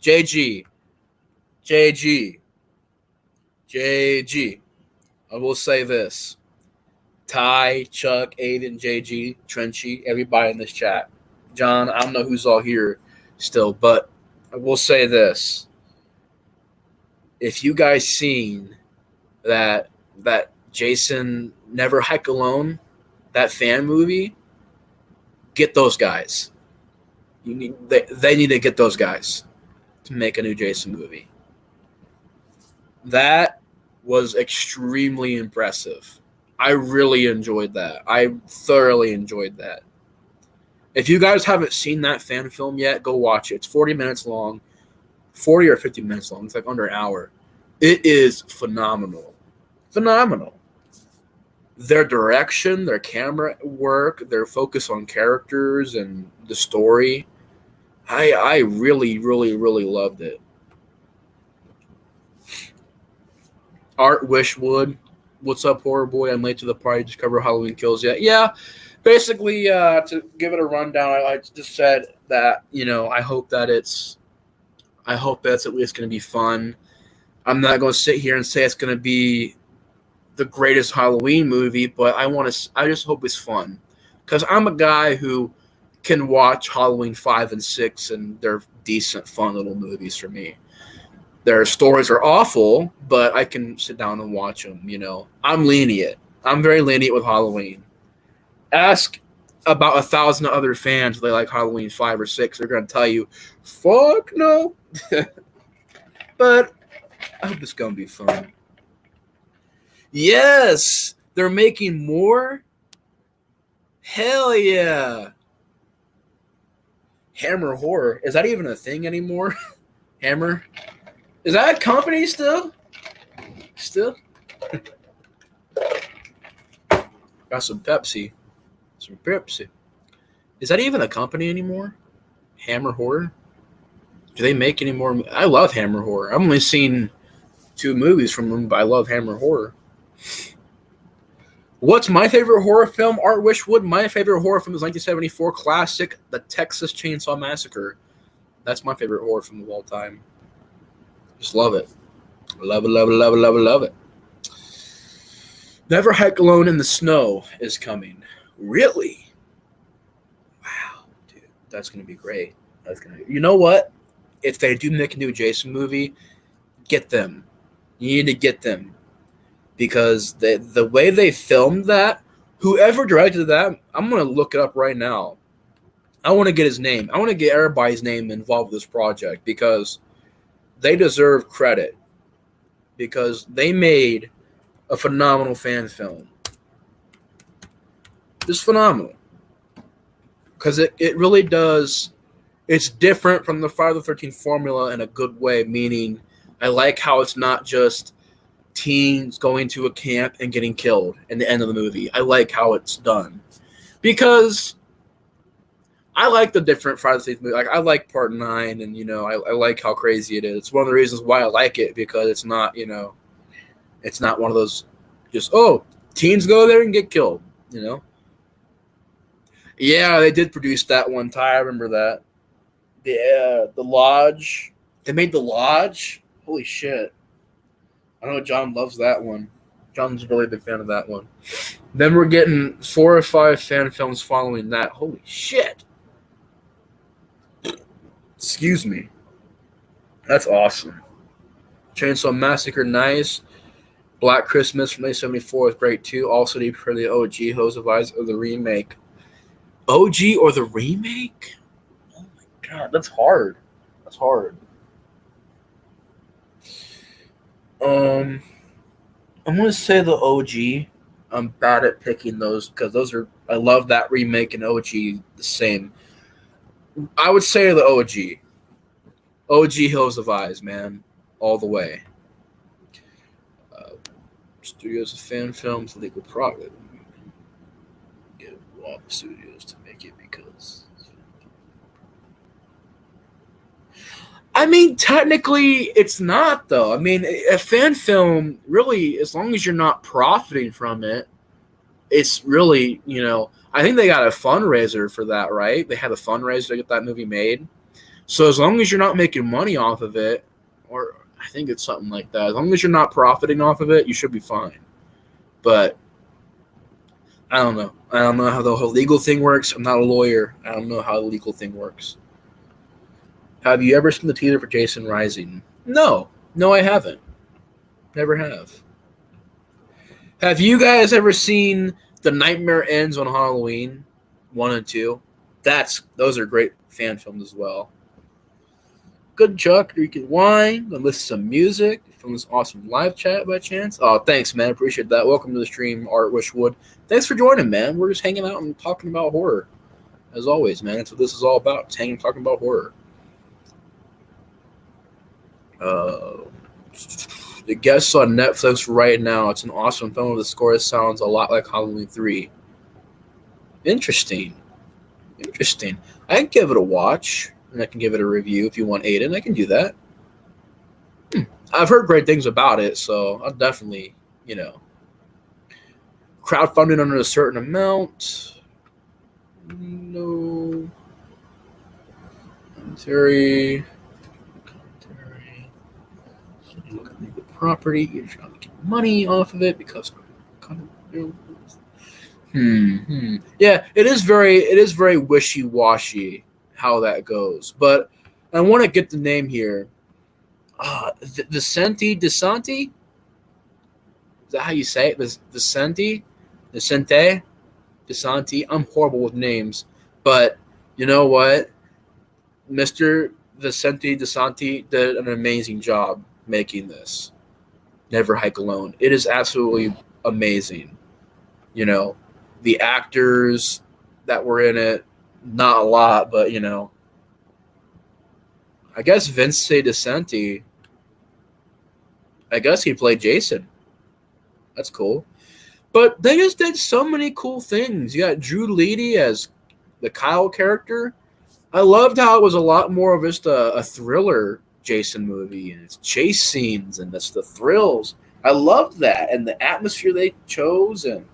JG. I will say this. Ty, Chuck, Aiden, JG, Trenchy, everybody in this chat. John, I don't know who's all here still, but I will say this. If you guys seen that Jason Never Hike Alone, that fan movie, get those guys. They need to get those guys to make a new Jason movie. That was extremely impressive. I really enjoyed that. I thoroughly enjoyed that. If you guys haven't seen that fan film yet, go watch it. It's 40 minutes long, 40 or 50 minutes long. It's like under an hour. It is phenomenal. Phenomenal. Their direction, their camera work, their focus on characters and the story, I really, really, really loved it. Art Wishwood. What's up, horror boy? I'm late to the party. Just cover Halloween Kills yet. Yeah, basically, to give it a rundown, I just said that I hope that's at least going to be fun. I'm not going to sit here and say it's going to be the greatest Halloween movie, but I just hope it's fun because I'm a guy who can watch Halloween 5 and 6, and they're decent, fun little movies for me. Their stories are awful, but I can sit down and watch them. I'm lenient. I'm very lenient with Halloween. Ask about 1,000 other fans if they like Halloween 5 or 6. They're going to tell you, fuck no. But I hope it's going to be fun. Yes, they're making more. Hell yeah. Hammer Horror. Is that even a thing anymore? Hammer? Is that a company still? Still? Got some Pepsi. Some Pepsi. Is that even a company anymore? Hammer Horror? Do they make any more? I love Hammer Horror. I've only seen 2 movies from them, but I love Hammer Horror. What's my favorite horror film? Art Wishwood. My favorite horror film is 1974 classic, The Texas Chainsaw Massacre. That's my favorite horror film of all time. Just love it. Love it, love it, love it, love it, love it. Never Hike Alone in the Snow is coming. Really? Wow, dude. That's going to be great. You know what? If they do make a new Jason movie, get them. You need to get them. Because the way they filmed that, whoever directed that, I'm going to look it up right now. I want to get his name. I want to get everybody's name involved with this project because they deserve credit. Because they made a phenomenal fan film. Just phenomenal. Because it really does. It's different from the Friday the 13th formula in a good way, meaning I like how it's not just teens going to a camp and getting killed in the end of the movie. I like how it's done. Because I like the different Friday the 13th movie. Like, I like Part 9, and, I like how crazy it is. It's one of the reasons why I like it, because it's not, it's not one of those just, teens go there and get killed, Yeah, they did produce that one time. I remember that. The Lodge. They made The Lodge? Holy shit. I know John loves that one. John's a really big fan of that one. Then we're getting 4 or 5 fan films following that. Holy shit. Excuse me. That's awesome. Chainsaw Massacre, nice. Black Christmas from 1974 is great too. Also, do you prefer the OG Hose of Eyes or the remake? OG or the remake? Oh my god, that's hard. That's hard. I'm gonna say the OG. I'm bad at picking those because I love that remake and OG the same. I would say the OG. OG Hills of Eyes, man, all the way. Studios of fan films, legal product. Get Walk Studios to make it because. I mean, technically, it's not, though. I mean, a fan film, really, as long as you're not profiting from it, it's really, I think they got a fundraiser for that, right? They had a fundraiser to get that movie made. So as long as you're not making money off of it, or I think it's something like that, as long as you're not profiting off of it, you should be fine. But I don't know. I don't know how the whole legal thing works. I'm not a lawyer. I don't know how the legal thing works. Have you ever seen the teaser for Jason Rising? No. No, I haven't. Never have. Have you guys ever seen The Nightmare Ends on Halloween 1 and 2? Those are great fan films as well. Good Chuck, drinking wine, and listen to some music from this awesome live chat by chance. Oh, thanks, man. Appreciate that. Welcome to the stream, Art Wishwood. Thanks for joining, man. We're just hanging out and talking about horror. As always, man. That's what this is all about. Just hanging and talking about horror. The Guest on Netflix right now. It's an awesome film. The score sounds a lot like Halloween 3. Interesting. I can give it a watch, and I can give it a review if you want, Aiden. I can do that. I've heard great things about it, so I'll definitely, crowdfunded under a certain amount. No. Commentary. Look at the property. You're trying to get money off of it because yeah, it is very wishy-washy how that goes. But I want to get the name here. Vicente DeSanti? Is that how you say it? Vicente? Vicente? DeSanti? I'm horrible with names. But you know what? Mr. Vicente DeSanti did an amazing job making this. Never Hike Alone. It is absolutely amazing. The actors that were in it, not a lot, but I guess Vince DeSanti, I guess he played Jason. That's cool. But they just did so many cool things. You got Drew Leedy as the Kyle character. I loved how it was a lot more of just a thriller Jason movie, and it's chase scenes, and it's the thrills. I loved that, and the atmosphere they chose, and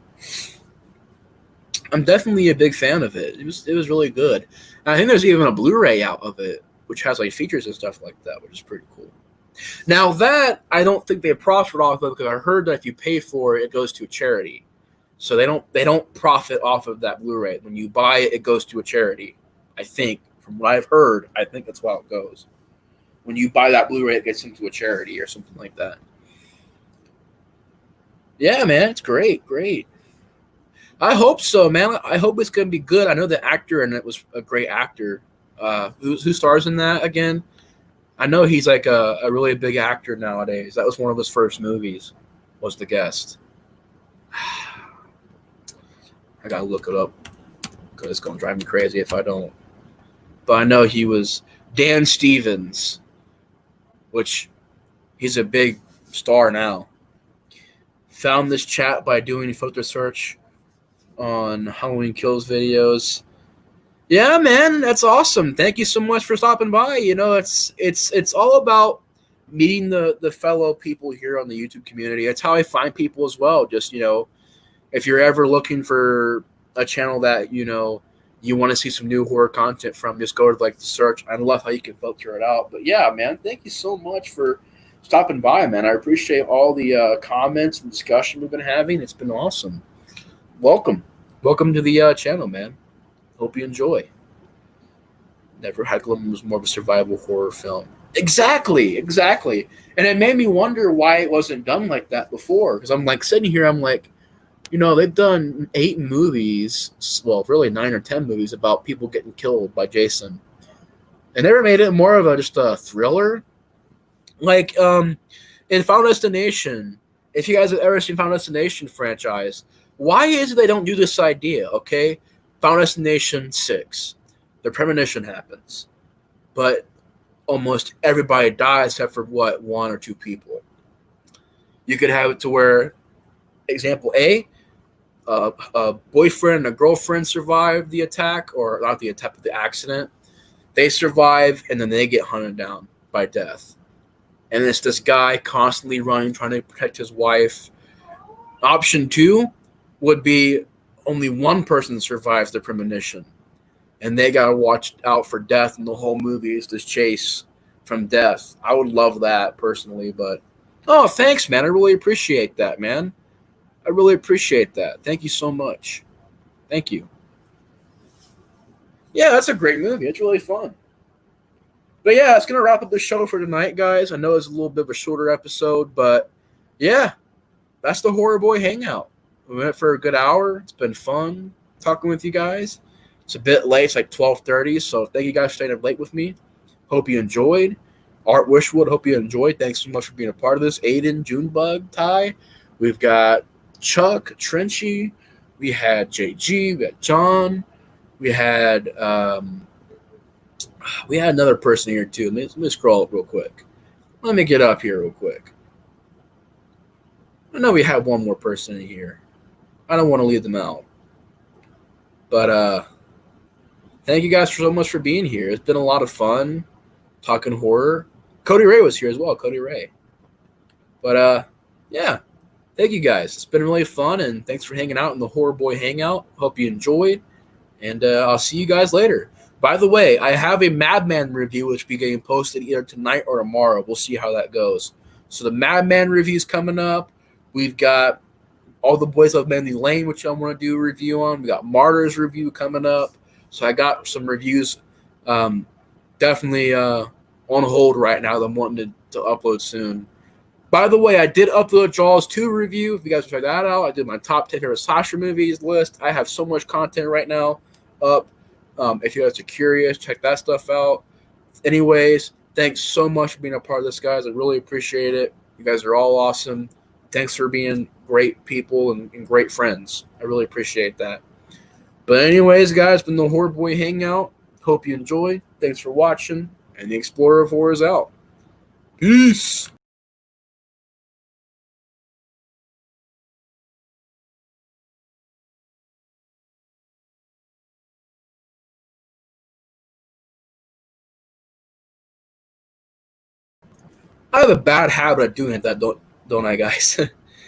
I'm definitely a big fan of it. It was really good. And I think there's even a Blu-ray out of it, which has like features and stuff like that, which is pretty cool. Now that I don't think they profit off of, because I heard that if you pay for it, it goes to a charity. So they don't profit off of that Blu-ray. When you buy it, it goes to a charity. I think, from what I've heard, I think that's how it goes. When you buy that Blu-ray, it gets into a charity or something like that. Yeah, man, it's great. I hope so, man. I hope it's going to be good. I know the actor in it was a great actor. Who stars in that again? I know he's like a really big actor nowadays. That was one of his first movies, was The Guest. I got to look it up because it's going to drive me crazy if I don't. But I know he was Dan Stevens, which he's a big star now. Found this chat by doing a filter search on Halloween Kills videos. Yeah, man, that's awesome. Thank you so much for stopping by. It's all about meeting the fellow people here on the YouTube community. That's how I find people as well. Just, if you're ever looking for a channel that, you want to see some new horror content from, just go to the search. I love how you can filter it out. But yeah, man, thank you so much for stopping by, man. I appreciate all the comments and discussion we've been having. It's been awesome. Welcome to the channel, man. Hope you enjoy. Never Hike Alone was more of a survival horror film. Exactly. And it made me wonder why it wasn't done like that before. Because I'm sitting here, I'm like, they've done 8 movies, well, really 9 or 10 movies about people getting killed by Jason. And never made it more of just a thriller. In Final Destination, if you guys have ever seen Final Destination franchise, why is it they don't do this idea, okay? Final Destination 6, the premonition happens. But almost everybody dies except for, 1 or 2 people. You could have it to where, example A, a boyfriend and a girlfriend survive the attack, or not the attack, but the accident. They survive, and then they get hunted down by death. And it's this guy constantly running, trying to protect his wife. Option 2 would be only one person survives the premonition, and they got to watch out for death, and the whole movie is this chase from death. I would love that personally, but thanks, man. I really appreciate that, man. I really appreciate that. Thank you so much. Thank you. Yeah, that's a great movie. It's really fun. But yeah, it's going to wrap up the show for tonight, guys. I know it's a little bit of a shorter episode, but yeah, that's the HorrorBoy Hangout. We went for a good hour. It's been fun talking with you guys. It's a bit late. It's like 12:30, so thank you guys for staying up late with me. Hope you enjoyed. Art Wishwood, hope you enjoyed. Thanks so much for being a part of this. Aiden, Junebug, Ty. We've got Chuck, Trenchy. We had JG. We had John. We had another person here too. Let me scroll up real quick. Let me get up here real quick. I know we have one more person in here. I don't want to leave them out. But thank you guys so much for being here. It's been a lot of fun talking horror. Cody Ray was here as well. Cody Ray. But yeah, thank you guys. It's been really fun, and thanks for hanging out in the Horror Boy Hangout. Hope you enjoyed, and I'll see you guys later. By the way, I have a Madman review which will be getting posted either tonight or tomorrow. We'll see how that goes. So the Madman review is coming up. We've got all the boys of Mandy Lane, which I want to do a review on. We got Martyrs review coming up. So I got some reviews um, definitely on hold right now that I'm wanting to upload soon. By the way, I did upload Jaws 2 review. If you guys check that out, I did my top 10 favorite slasher movies list. I have so much content right now up. If you guys are curious, check that stuff out. Anyways, thanks so much for being a part of this, guys. I really appreciate it. You guys are all awesome. Thanks for being great people and great friends. I really appreciate that. But anyways, guys, been the Horror Boy Hangout. Hope you enjoyed. Thanks for watching. And the Explorer of Horror is out. Peace. I have a bad habit of doing that, don't I, guys?